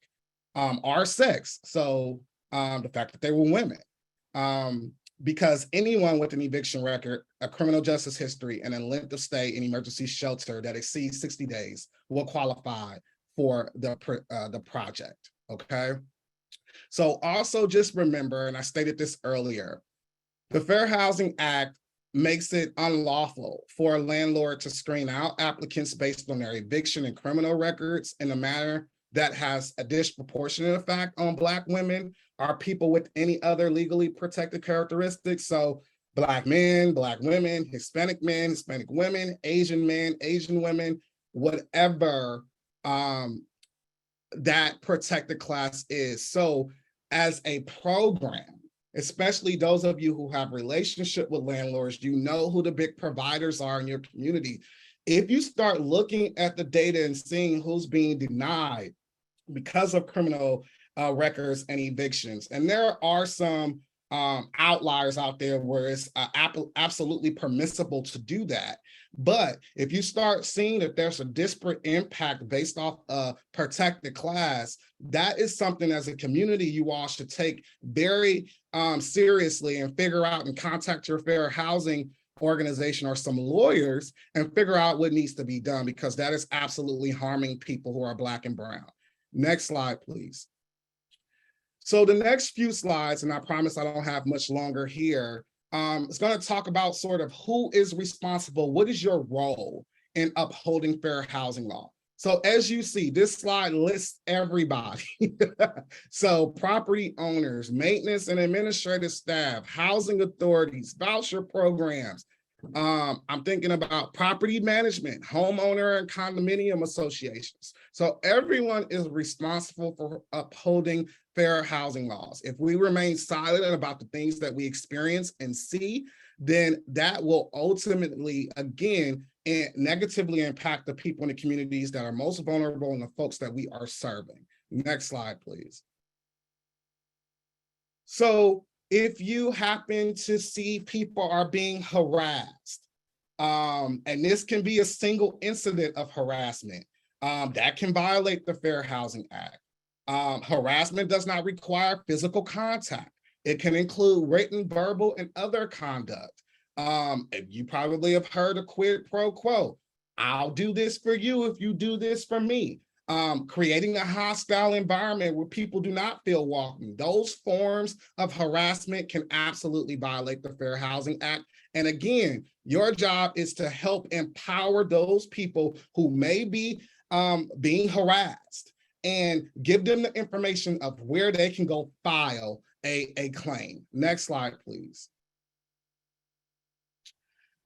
Speaker 3: Our sex, so the fact that they were women, because anyone with an eviction record, a criminal justice history, and a length of stay in emergency shelter that exceeds 60 days will qualify for the project, okay? So also just remember, and I stated this earlier, the Fair Housing Act makes it unlawful for a landlord to screen out applicants based on their eviction and criminal records in a manner that has a disproportionate effect on Black women or people with any other legally protected characteristics. So Black men, Black women, Hispanic men, Hispanic women, Asian men, Asian women, whatever that protected class is. So as a program, especially those of you who have relationship with landlords, you know who the big providers are in your community. If you start looking at the data and seeing who's being denied because of criminal records and evictions, and there are some outliers out there where it's absolutely permissible to do that. But if you start seeing that there's a disparate impact based off a protected class, that is something as a community you all should take very seriously and figure out and contact your fair housing organization or some lawyers and figure out what needs to be done, because that is absolutely harming people who are Black and brown. Next slide, please. So the next few slides, and I promise I don't have much longer here, it's going to talk about sort of who is responsible, what is your role in upholding fair housing law. So as you see, this slide lists everybody. So property owners, maintenance and administrative staff, housing authorities, voucher programs. I'm thinking about property management, homeowner and condominium associations. So everyone is responsible for upholding fair housing laws. If we remain silent about the things that we experience and see, then that will ultimately, again, negatively impact the people in the communities that are most vulnerable and the folks that we are serving. Next slide, please. So if you happen to see people are being harassed, and this can be a single incident of harassment, that can violate the Fair Housing Act. Harassment does not require physical contact. It can include written, verbal, and other conduct. You probably have heard a quid pro quo. I'll do this for you if you do this for me. creating a hostile environment where people do not feel welcome. Those forms of harassment can absolutely violate the Fair Housing Act. And again, your job is to help empower those people who may be being harassed and give them the information of where they can go file a claim. Next slide, please.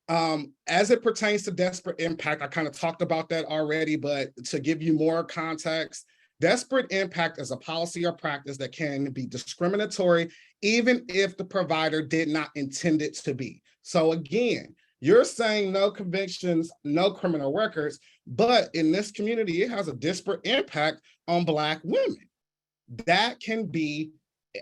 Speaker 3: As it pertains to disparate impact, I kind of talked about that already, but to give you more context, disparate impact is a policy or practice that can be discriminatory, even if the provider did not intend it to be. So again, you're saying no convictions, no criminal records, but in this community, it has a disparate impact on Black women. That can be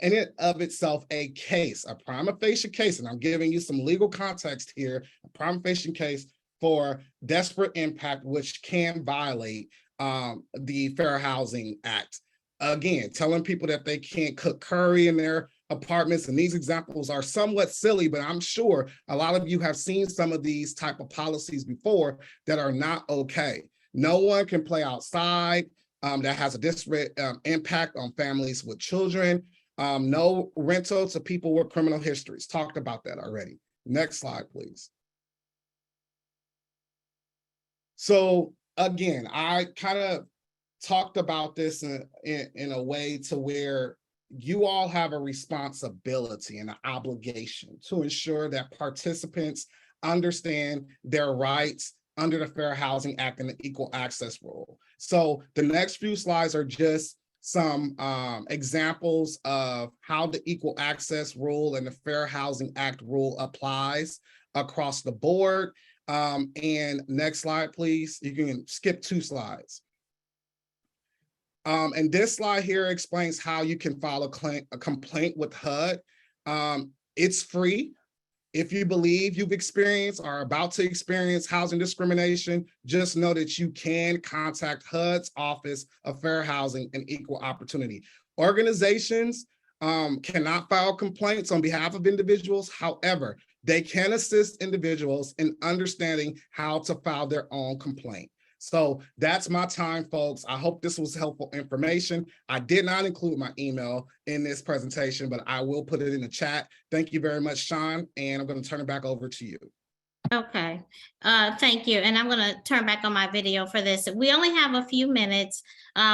Speaker 3: in and of itself a case, a prima facie case, and I'm giving you some legal context here, a prima facie case for disparate impact, which can violate the Fair Housing Act. Again, telling people that they can't cook curry in their apartments, and these examples are somewhat silly, but I'm sure a lot of you have seen some of these type of policies before that are not okay. No one can play outside. That has a disparate impact on families with children. No rental to people with criminal histories. Talked about that already. Next slide, please. So again, I kind of talked about this in a way to where you all have a responsibility and an obligation to ensure that participants understand their rights under the Fair Housing Act and the Equal Access Rule. So the next few slides are just some examples of how the Equal Access Rule and the Fair Housing Act rule applies across the board. And next slide, please. You can skip 2 slides. And this slide here explains how you can file a complaint with HUD. It's free. If you believe you've experienced or are about to experience housing discrimination, just know that you can contact HUD's Office of Fair Housing and Equal Opportunity. Organizations cannot file complaints on behalf of individuals. However, they can assist individuals in understanding how to file their own complaint. So that's my time, folks. I hope this was helpful information. I did not include my email in this presentation, but I will put it in the chat. Thank you very much, Sean, and I'm going to turn it back over to you.
Speaker 1: Okay, thank you. And I'm going to turn back on my video for this. We only have a few minutes.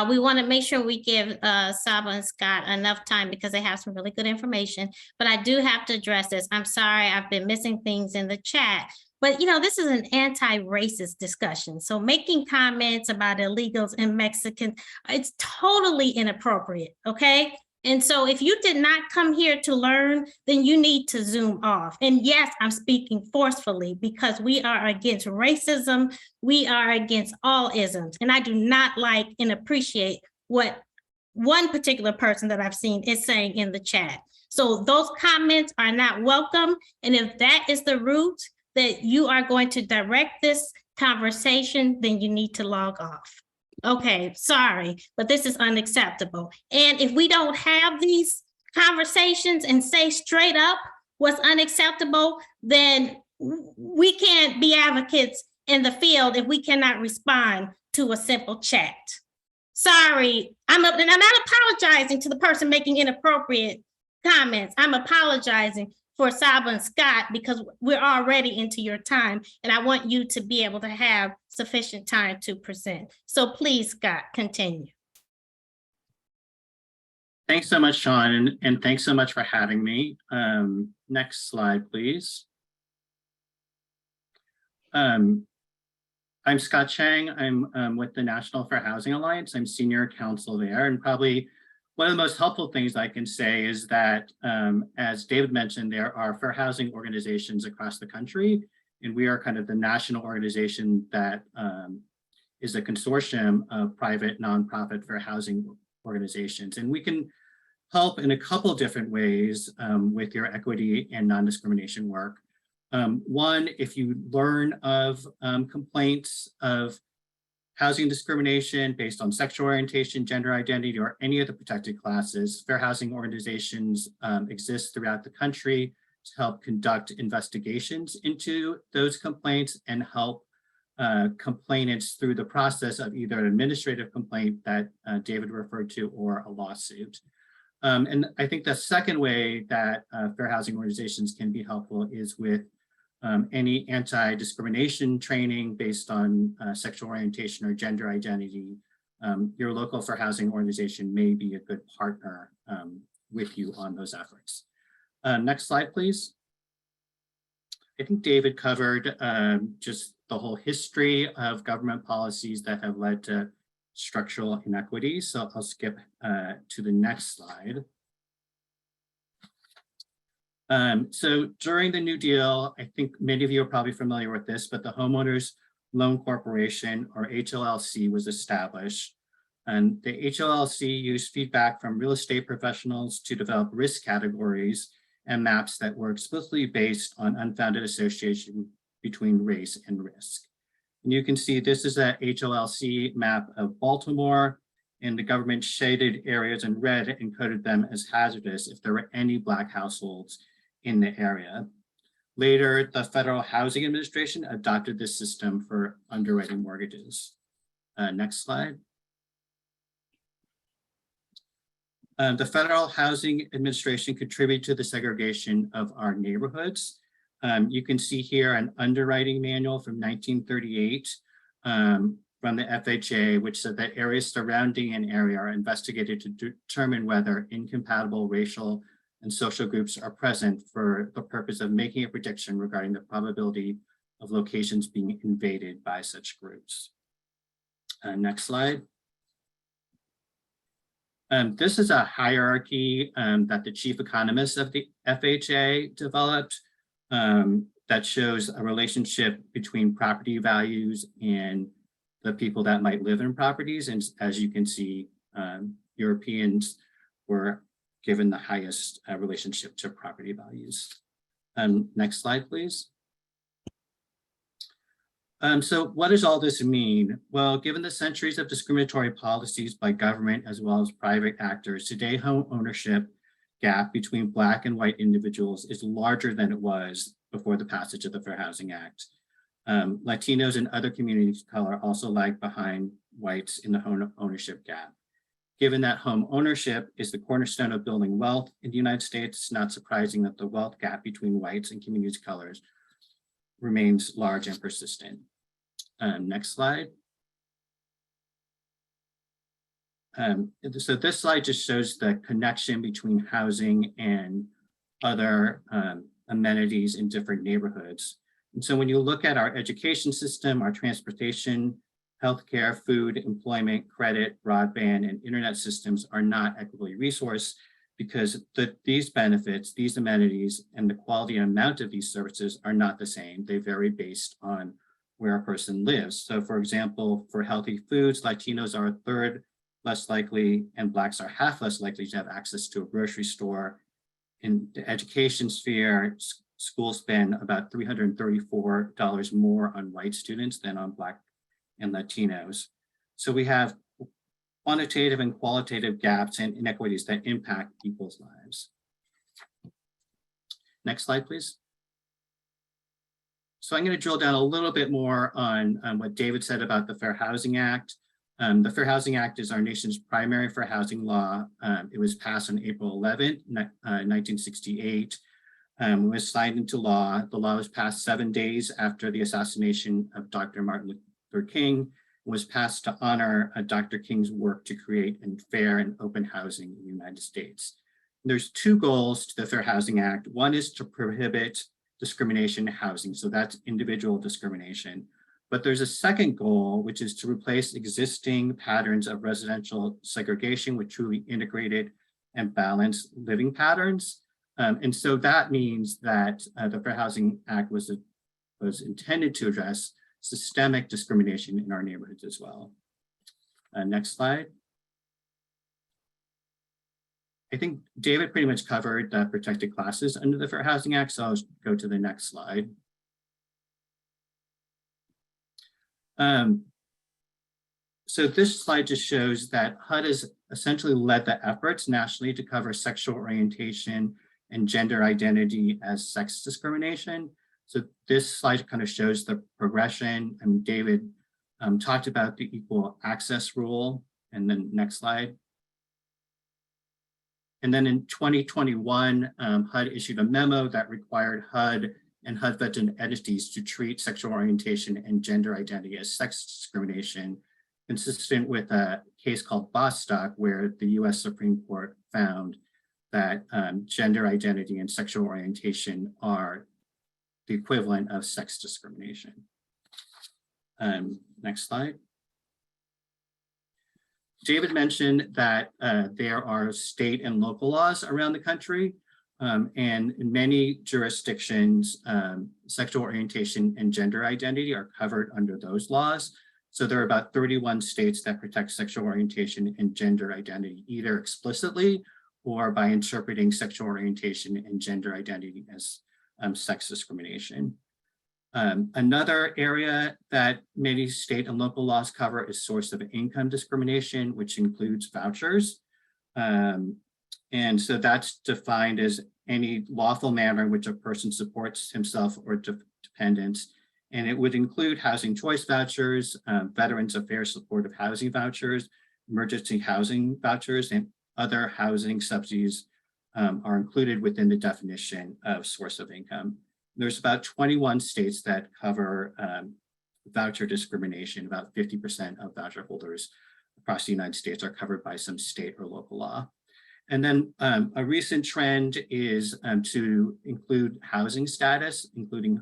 Speaker 1: We want to make sure we give Saba and Scott enough time because they have some really good information, but I do have to address this. I'm sorry, I've been missing things in the chat. But, you know, this is an anti-racist discussion. So making comments about illegals and Mexicans, it's totally inappropriate, okay? And so if you did not come here to learn, then you need to zoom off. And yes, I'm speaking forcefully because we are against racism. We are against all isms. And I do not like and appreciate what one particular person that I've seen is saying in the chat. So those comments are not welcome. And if that is the route that you are going to direct this conversation, then you need to log off. Okay, sorry, but this is unacceptable. And if we don't have these conversations and say straight up what's unacceptable, then we can't be advocates in the field if we cannot respond to a simple chat. Sorry, and I'm not apologizing to the person making inappropriate comments. I'm apologizing for Saba and Scott because we're already into your time and I want you to be able to have sufficient time to present. So please, Scott, continue.
Speaker 4: Thanks so much, Sean, and thanks so much for having me. Next slide, please. I'm Scott Chang. I'm with the National Fair Housing Alliance. I'm senior counsel there, and probably one of the most helpful things I can say is that, as David mentioned, there are fair housing organizations across the country, and we are kind of the national organization that is a consortium of private nonprofit fair housing organizations. And we can help in a couple different ways with your equity and non-discrimination work. One, if you learn of complaints of housing discrimination based on sexual orientation, gender identity, or any of the protected classes, fair housing organizations exist throughout the country to help conduct investigations into those complaints and help complainants through the process of either an administrative complaint that David referred to or a lawsuit. And I think the second way that fair housing organizations can be helpful is with any anti-discrimination training based on sexual orientation or gender identity. Your local fair housing organization may be a good partner with you on those efforts. Next slide, please. I think David covered just the whole history of government policies that have led to structural inequities. So I'll skip to the next slide. So during the New Deal, I think many of you are probably familiar with this, but the Homeowners Loan Corporation, or HLLC, was established. And the HLLC used feedback from real estate professionals to develop risk categories and maps that were explicitly based on unfounded association between race and risk. And you can see this is a HLLC map of Baltimore, and the government shaded areas in red and coded them as hazardous if there were any Black households in the area. Later, the Federal Housing Administration adopted this system for underwriting mortgages. Next slide. The Federal Housing Administration contributed to the segregation of our neighborhoods. You can see here an underwriting manual from 1938 from the FHA, which said that areas surrounding an area are investigated to determine whether incompatible racial and social groups are present for the purpose of making a prediction regarding the probability of locations being invaded by such groups. Next slide. This is a hierarchy that the chief economist of the FHA developed that shows a relationship between property values and the people that might live in properties. And as you can see, Europeans were given the highest relationship to property values. Next slide, please. So what does all this mean? Well, given the centuries of discriminatory policies by government as well as private actors, today home ownership gap between Black and white individuals is larger than it was before the passage of the Fair Housing Act. Latinos and other communities of color also lag behind whites in the home ownership gap. Given that home ownership is the cornerstone of building wealth in the United States, it's not surprising that the wealth gap between whites and communities of colors remains large and persistent. Next slide. So this slide just shows the connection between housing and other amenities in different neighborhoods. And so when you look at our education system, our transportation, healthcare, food, employment, credit, broadband, and internet systems are not equitably resourced because these benefits, these amenities, and the quality and amount of these services are not the same. They vary based on where a person lives. So for example, for healthy foods, Latinos are a third less likely and Blacks are half less likely to have access to a grocery store. In the education sphere, schools spend about $334 more on white students than on Black and Latinos. So we have quantitative and qualitative gaps and inequities that impact people's lives. Next slide, please. So I'm going to drill down a little bit more on what David said about the Fair Housing Act. The Fair Housing Act is our nation's primary fair housing law. It was passed on April 11, 1968. It was signed into law. The law was passed 7 days after the assassination of Dr. Martin Luther King. It was passed to honor Dr. King's work to create fair and open housing in the United States. There's two goals to the Fair Housing Act. One is to prohibit discrimination in housing, so that's individual discrimination. But there's a second goal, which is to replace existing patterns of residential segregation with truly integrated and balanced living patterns. And so that means that the Fair Housing Act was intended to address systemic discrimination in our neighborhoods as well. Next slide. I think David pretty much covered the protected classes under the Fair Housing Act, so I'll go to the next slide. So this slide just shows that HUD has essentially led the efforts nationally to cover sexual orientation and gender identity as sex discrimination. So this slide kind of shows the progression. And David talked about the equal access rule. And then next slide. And then in 2021, HUD issued a memo that required HUD and HUD-vetted entities to treat sexual orientation and gender identity as sex discrimination, consistent with a case called Bostock, where the US Supreme Court found that gender identity and sexual orientation are the equivalent of sex discrimination. Next slide. David mentioned that there are state and local laws around the country, and in many jurisdictions, sexual orientation and gender identity are covered under those laws. So there are about 31 states that protect sexual orientation and gender identity, either explicitly or by interpreting sexual orientation and gender identity as sex discrimination. Another area that many state and local laws cover is source of income discrimination, which includes vouchers. And so that's defined as any lawful manner in which a person supports himself or dependents. And it would include housing choice vouchers, Veterans Affairs supportive housing vouchers, emergency housing vouchers, and other housing subsidies are included within the definition of source of income. There's about 21 states that cover voucher discrimination. About 50% of voucher holders across the United States are covered by some state or local law. And then a recent trend is to include housing status, including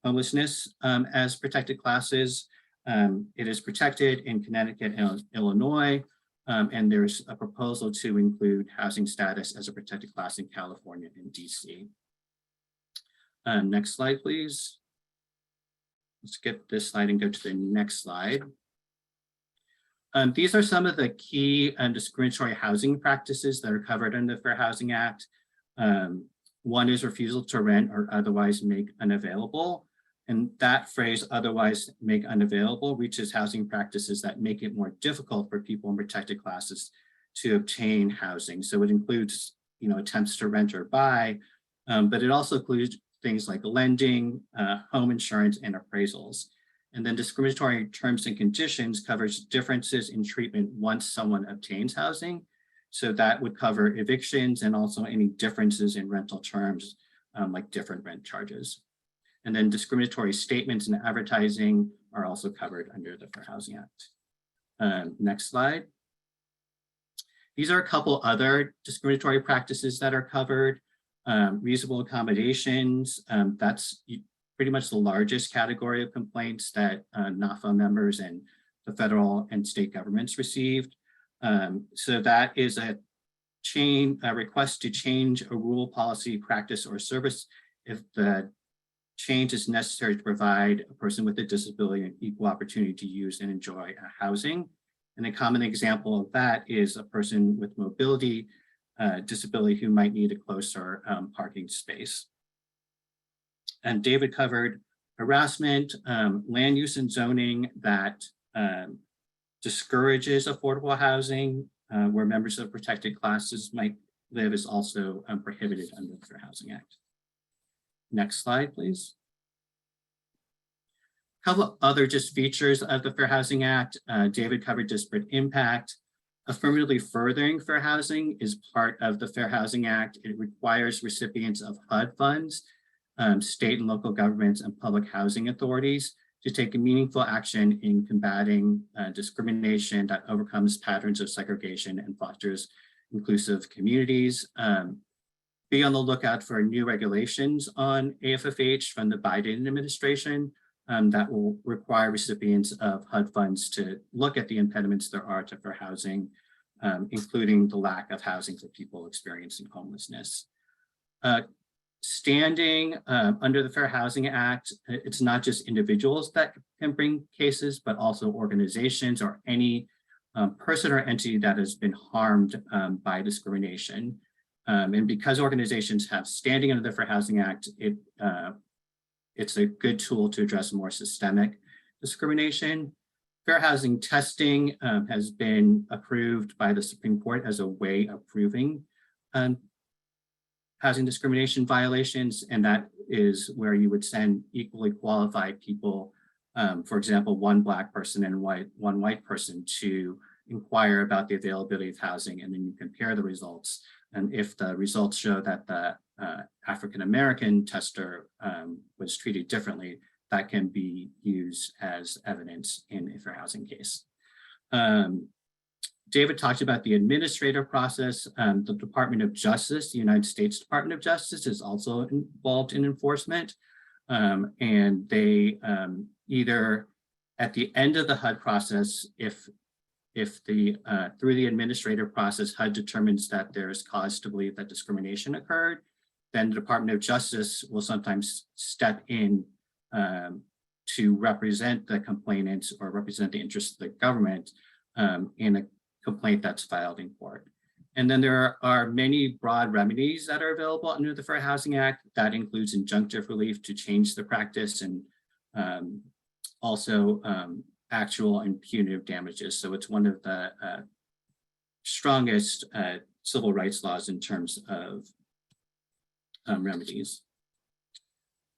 Speaker 4: homelessness as protected classes. It is protected in Connecticut and Illinois, and there's a proposal to include housing status as a protected class in California and DC. Next slide, please. Let's skip this slide and go to the next slide. These are some of the key discriminatory housing practices that are covered under the Fair Housing Act. One is refusal to rent or otherwise make unavailable. And that phrase, otherwise make unavailable, reaches housing practices that make it more difficult for people in protected classes to obtain housing. So it includes, attempts to rent or buy, but it also includes things like lending, home insurance, and appraisals. And then discriminatory terms and conditions covers differences in treatment once someone obtains housing. So that would cover evictions and also any differences in rental terms, like different rent charges. And then discriminatory statements and advertising are also covered under the Fair Housing Act. Next slide. These are a couple other discriminatory practices that are covered. Reusable accommodations, that's pretty much the largest category of complaints that NOFO members and the federal and state governments received. So that is a request to change a rule, policy, practice, or service if the change is necessary to provide a person with a disability an equal opportunity to use and enjoy housing. And a common example of that is a person with mobility disability who might need a closer parking space. And David covered harassment, land use and zoning that discourages affordable housing, where members of protected classes might live, is also prohibited under the Fair Housing Act. Next slide, please. A couple of other just features of the Fair Housing Act. David covered disparate impact. Affirmatively furthering fair housing is part of the Fair Housing Act. It requires recipients of HUD funds, state and local governments, and public housing authorities to take a meaningful action in combating discrimination that overcomes patterns of segregation and fosters inclusive communities. Be on the lookout for new regulations on AFFH from the Biden administration that will require recipients of HUD funds to look at the impediments there are to fair housing, including the lack of housing for people experiencing homelessness. Standing under the Fair Housing Act, it's not just individuals that can bring cases, but also organizations or any person or entity that has been harmed by discrimination. And because organizations have standing under the Fair Housing Act, it's a good tool to address more systemic discrimination. Fair housing testing has been approved by the Supreme Court as a way of proving housing discrimination violations, and that is where you would send equally qualified people, for example, one Black person and one white person, to inquire about the availability of housing, and then you compare the results. And if the results show that the African-American tester was treated differently, that can be used as evidence in a fair housing case. David talked about the administrative process. The Department of Justice, the United States Department of Justice, is also involved in enforcement. And they either at the end of the HUD process, if the through the administrative process, HUD determines that there is cause to believe that discrimination occurred, then the Department of Justice will sometimes step in to represent the complainants or represent the interests of the government in a complaint that's filed in court. And then there are many broad remedies that are available under the Fair Housing Act. That includes injunctive relief to change the practice, and also actual and punitive damages. So it's one of the strongest civil rights laws in terms of remedies.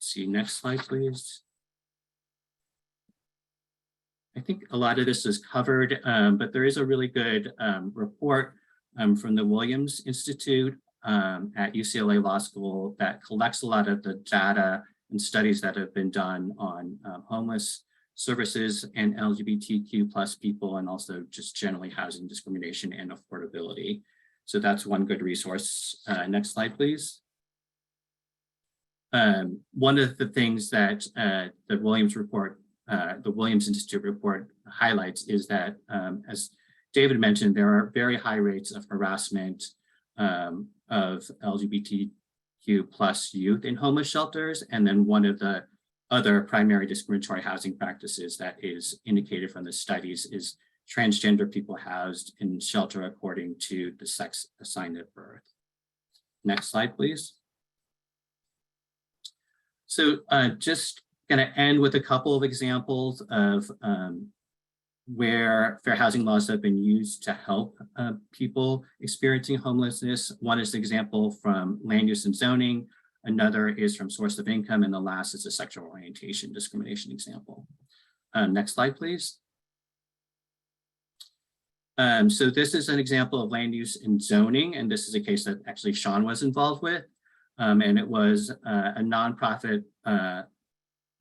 Speaker 4: See, next slide, please. I think a lot of this is covered, but there is a really good report from the Williams Institute at UCLA Law School that collects a lot of the data and studies that have been done on homeless services and LGBTQ plus people, and also just generally housing discrimination and affordability. So that's one good resource. Next slide, please. One of the things that the Williams report, the Williams Institute report highlights is that, as David mentioned, there are very high rates of harassment of LGBTQ plus youth in homeless shelters. And then one of the other primary discriminatory housing practices that is indicated from the studies is transgender people housed in shelter according to the sex assigned at birth. Next slide, please. So just going to end with a couple of examples of where fair housing laws have been used to help people experiencing homelessness. One is an example from land use and zoning. Another is from source of income. And the last is a sexual orientation discrimination example. Next slide, please. So this is an example of land use and zoning. And this is a case that actually Sean was involved with. And it was a nonprofit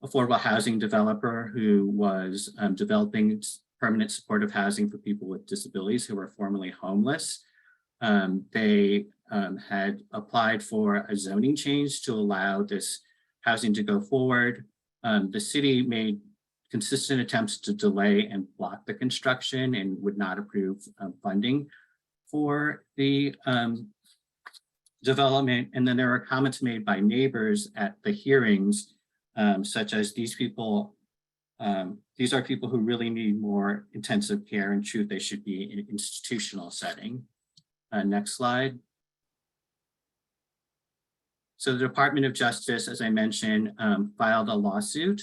Speaker 4: affordable housing developer who was developing permanent supportive housing for people with disabilities who were formerly homeless. They had applied for a zoning change to allow this housing to go forward. The city made consistent attempts to delay and block the construction and would not approve funding for the development. And then there were comments made by neighbors at the hearings, such as these are people who really need more intensive care. In truth, they should be in an institutional setting. Next slide. So the Department of Justice, as I mentioned, filed a lawsuit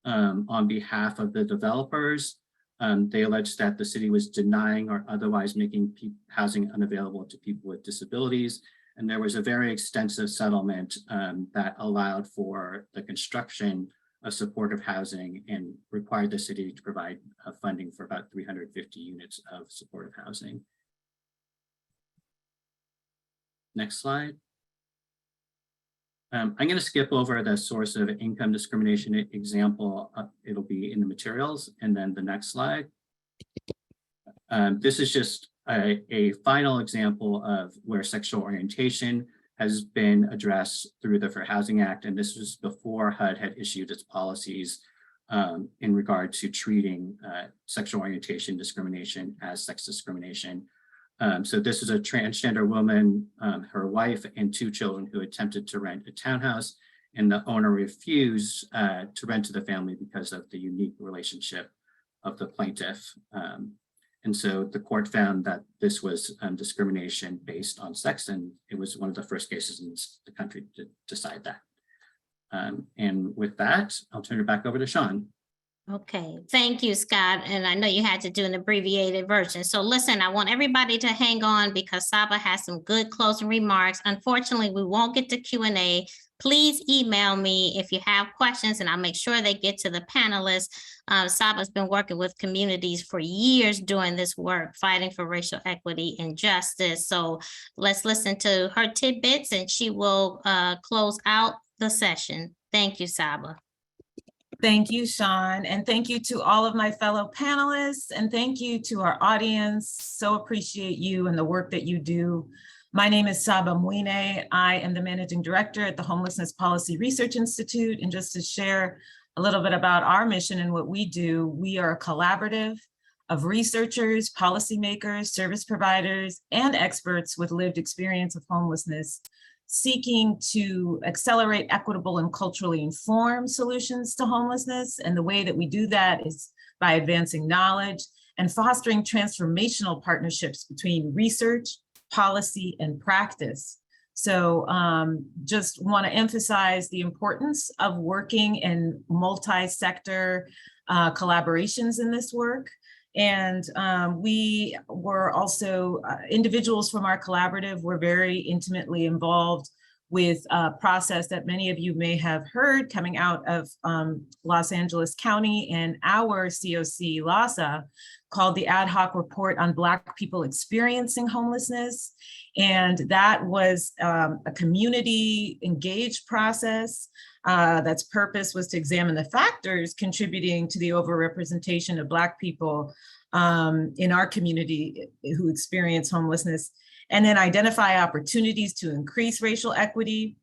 Speaker 4: on behalf of the developers. They alleged that the city was denying or otherwise making housing unavailable to people with disabilities. And there was a very extensive settlement that allowed for the construction of supportive housing and required the city to provide funding for about 350 units of supportive housing. Next slide. I'm going to skip over the source of income discrimination example. It'll be in the materials. And then the next slide. This is just a final example of where sexual orientation has been addressed through the Fair Housing Act. And this was before HUD had issued its policies in regard to treating sexual orientation discrimination as sex discrimination. So this is a transgender woman, her wife, and 2 children who attempted to rent a townhouse, and the owner refused to rent to the family because of the unique relationship of the plaintiff. And so the court found that this was discrimination based on sex, and it was one of the first cases in the country to decide that. And with that, I'll turn it back over to Sean.
Speaker 1: Okay, thank you, Scott. And I know you had to do an abbreviated version. So listen, I want everybody to hang on because Saba has some good closing remarks. Unfortunately, we won't get to Q&A. Please email me if you have questions and I'll make sure they get to the panelists. Saba's been working with communities for years doing this work, fighting for racial equity and justice. So let's listen to her tidbits and she will close out the session. Thank you, Saba.
Speaker 5: Thank you, Sean, and thank you to all of my fellow panelists, and thank you to our audience. So appreciate you and the work that you do. My name is Saba Mwine. I am the Managing Director at the Homelessness Policy Research Institute, and just to share a little bit about our mission and what we do, we are a collaborative of researchers, policymakers, service providers, and experts with lived experience of homelessness, seeking to accelerate equitable and culturally informed solutions to homelessness. And the way that we do that is by advancing knowledge and fostering transformational partnerships between research, policy, and practice. So just want to emphasize the importance of working in multi-sector collaborations in this work. And we were also, individuals from our collaborative were very intimately involved with a process that many of you may have heard coming out of Los Angeles County and our CoC, LASA, called the Ad Hoc Report on Black People Experiencing Homelessness. And that was a community engaged process that's purpose was to examine the factors contributing to the overrepresentation of Black people in our community who experience homelessness, and then identify opportunities to increase racial equity.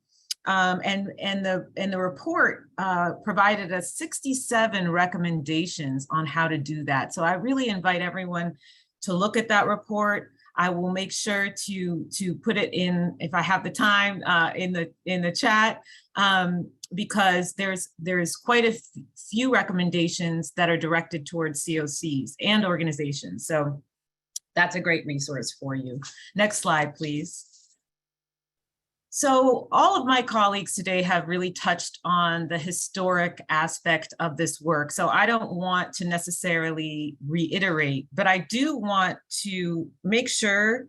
Speaker 5: And the report provided us 67 recommendations on how to do that. So I really invite everyone to look at that report. I will make sure to put it in, if I have the time, in the chat, because there's quite a few recommendations that are directed towards CoCs and organizations. So that's a great resource for you. Next slide, please. So all of my colleagues today have really touched on the historic aspect of this work. So I don't want to necessarily reiterate, but I do want to make sure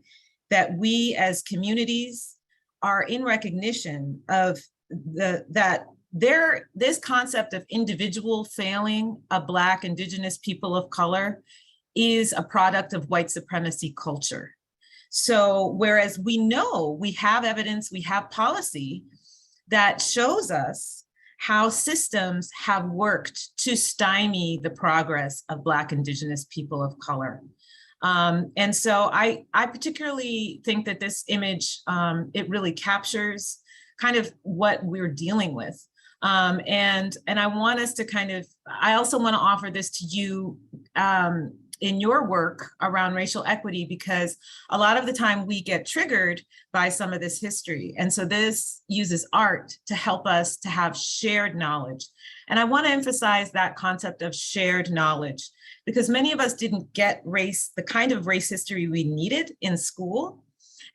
Speaker 5: that we as communities are in recognition of this concept of individual failing of Black, Indigenous people of color is a product of white supremacy culture. So whereas we know we have evidence, we have policy that shows us how systems have worked to stymie the progress of Black, Indigenous people of color. And so I particularly think that this image, it really captures kind of what we're dealing with. And I want us to kind of, I also want to offer this to you in your work around racial equity, because a lot of the time we get triggered by some of this history. And so this uses art to help us to have shared knowledge. And I want to emphasize that concept of shared knowledge, because many of us didn't get race, the kind of race history we needed in school.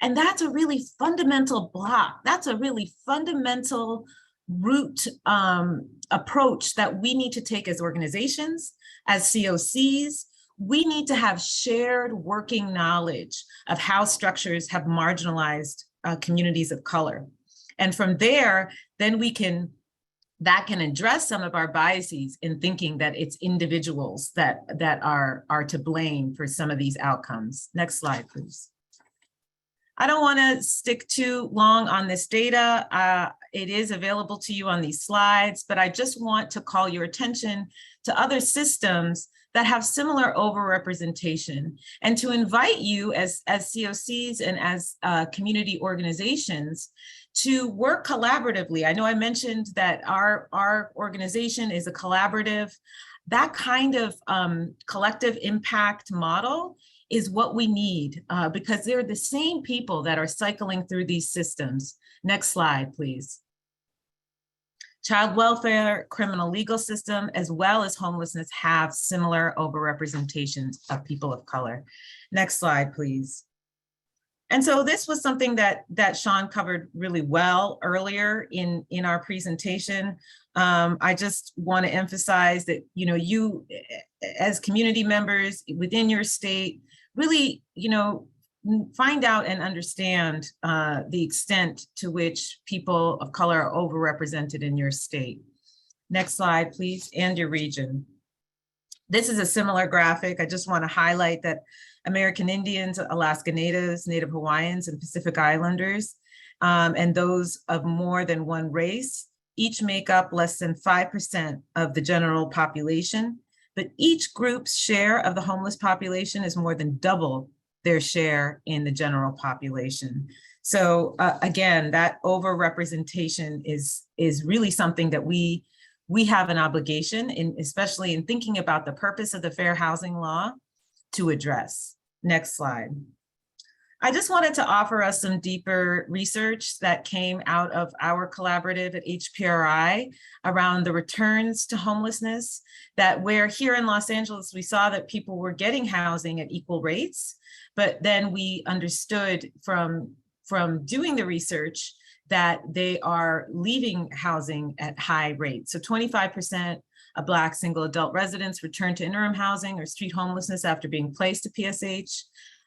Speaker 5: And that's a really fundamental block. That's a really fundamental root approach that we need to take as organizations, as CoCs. We need to have shared working knowledge of how structures have marginalized communities of color. And from there, then that can address some of our biases in thinking that it's individuals that are to blame for some of these outcomes. Next slide, please. I don't want to stick too long on this data. It is available to you on these slides, but I just want to call your attention to other systems that have similar overrepresentation, and to invite you as CoCs and as community organizations to work collaboratively. I know I mentioned that our organization is a collaborative. That kind of collective impact model is what we need, because they're the same people that are cycling through these systems. Next slide, please. Child welfare, criminal legal system, as well as homelessness have similar overrepresentations of people of color. Next slide, please. And so this was something that Sean covered really well earlier in our presentation. I just want to emphasize that, you as community members within your state, really, find out and understand the extent to which people of color are overrepresented in your state. Next slide, please, and your region. This is a similar graphic. I just want to highlight that American Indians, Alaska Natives, Native Hawaiians, and Pacific Islanders, and those of more than one race, each make up less than 5% of the general population, but each group's share of the homeless population is more than double their share in the general population. So again, that overrepresentation is really something that we have an obligation, especially in thinking about the purpose of the Fair Housing Law, to address. Next slide. I just wanted to offer us some deeper research that came out of our collaborative at HPRI around the returns to homelessness, that where here in Los Angeles, we saw that people were getting housing at equal rates, but then we understood from doing the research that they are leaving housing at high rates. So 25% of Black single adult residents return to interim housing or street homelessness after being placed to PSH.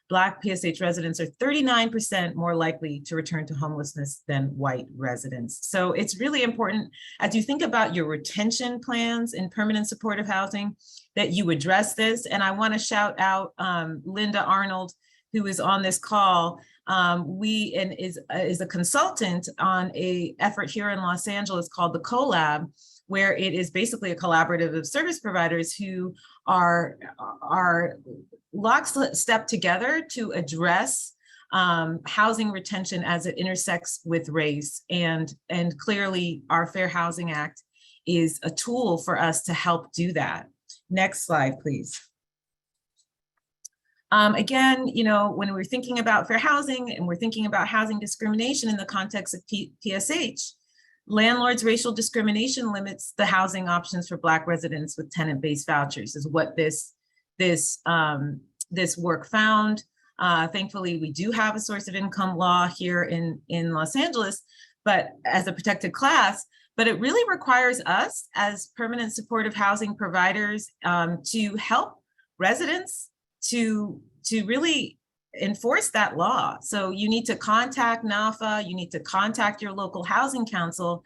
Speaker 5: Black PSH residents are 39% more likely to return to homelessness than white residents. So it's really important as you think about your retention plans in permanent supportive housing that you address this. And I want to shout out Linda Arnold, who is on this call. Is a consultant on an effort here in Los Angeles called the CoLab, where it is basically a collaborative of service providers who are lockstep together to address housing retention as it intersects with race. And clearly our Fair Housing Act is a tool for us to help do that. Next slide, please. Again, when we're thinking about fair housing and we're thinking about housing discrimination in the context of PSH, landlords' racial discrimination limits the housing options for Black residents with tenant-based vouchers, is what this work found. Thankfully, we do have a source of income law here in Los Angeles, but as a protected class, but it really requires us as permanent supportive housing providers to help residents to really enforce that law. So you need to contact NOFO, you need to contact your local housing council,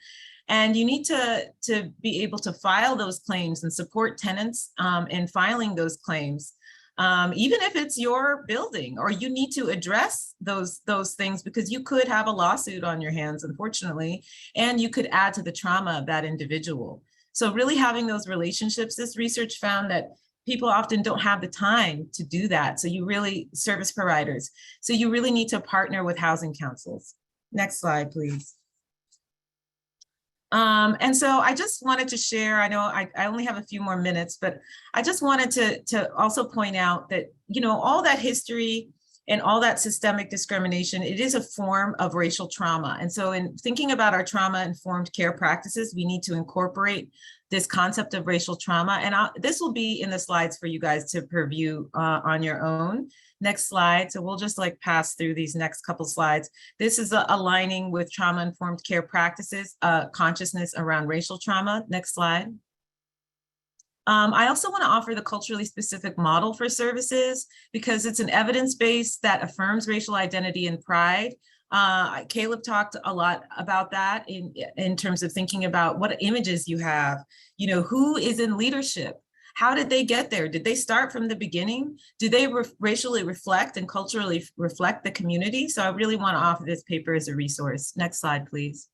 Speaker 5: and you need to be able to file those claims and support tenants in filing those claims, even if it's your building, or you need to address those things because you could have a lawsuit on your hands, unfortunately, and you could add to the trauma of that individual. So really having those relationships, this research found that people often don't have the time to do that. So you really, service providers. So you really need to partner with housing councils. Next slide, please. And so I just wanted to share, I know I only have a few more minutes, but I just wanted to also point out that, all that history and all that systemic discrimination, it is a form of racial trauma. And so in thinking about our trauma-informed care practices, we need to incorporate this concept of racial trauma. And this will be in the slides for you guys to review on your own. Next slide. So we'll just pass through these next couple slides. This is aligning with trauma-informed care practices, consciousness around racial trauma. Next slide. I also want to offer the culturally specific model for services because it's an evidence base that affirms racial identity and pride. Kahlib talked a lot about that in terms of thinking about what images you have, who is in leadership? How did they get there? Did they start from the beginning? Do they racially reflect and culturally reflect the community? So I really want to offer this paper as a resource. Next slide, please.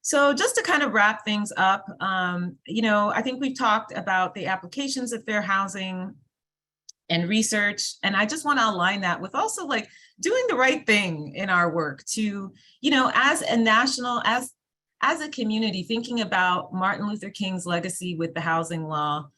Speaker 5: So just to kind of wrap things up, I think we've talked about the applications of fair housing and research, and I just want to align that with also doing the right thing in our work to, as a national, as a community, thinking about Martin Luther King's legacy with the housing law,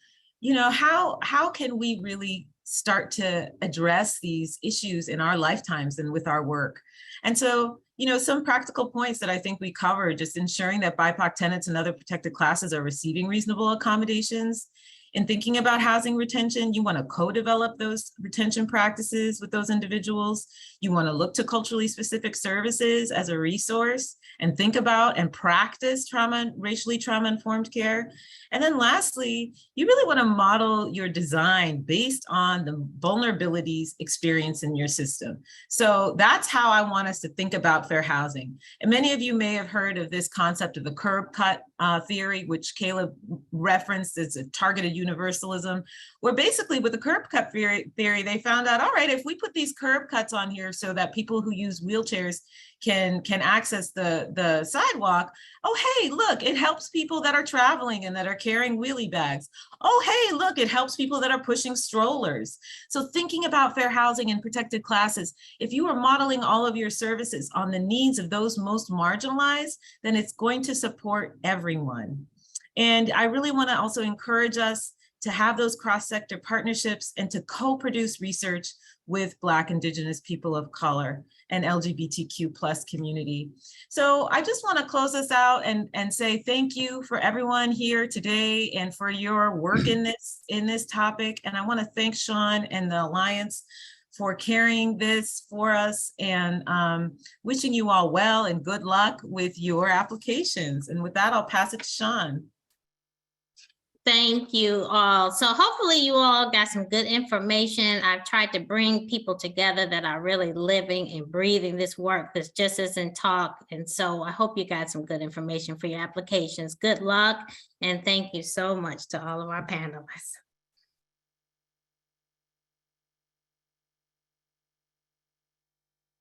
Speaker 5: how can we really start to address these issues in our lifetimes and with our work? And so, some practical points that I think we covered, just ensuring that BIPOC tenants and other protected classes are receiving reasonable accommodations, In thinking about housing retention, you want to co-develop those retention practices with those individuals. You want to look to culturally specific services as a resource and think about and practice racially trauma-informed care. And then lastly, you really want to model your design based on the vulnerabilities experienced in your system. So that's how I want us to think about fair housing. And many of you may have heard of this concept of the curb cut theory, which Kahlib referenced as a targeted universalism, where basically with the curb cut theory, they found out, all right, if we put these curb cuts on here so that people who use wheelchairs can access the sidewalk, oh, hey, look, it helps people that are traveling and that are carrying wheelie bags. Oh, hey, look, it helps people that are pushing strollers. So thinking about fair housing and protected classes, if you are modeling all of your services on the needs of those most marginalized, then it's going to support everyone. And I really want to also encourage us to have those cross-sector partnerships and to co-produce research with Black, Indigenous people of color and LGBTQ plus community. So I just want to close us out and say thank you for everyone here today and for your work in this topic. And I want to thank Sean and the Alliance for carrying this for us, and wishing you all well and good luck with your applications. And with that, I'll pass it to Sean.
Speaker 1: Thank you all. So hopefully you all got some good information. I've tried to bring people together that are really living and breathing this work that just isn't talk. And so I hope you got some good information for your applications. Good luck. And thank you so much to all of our panelists.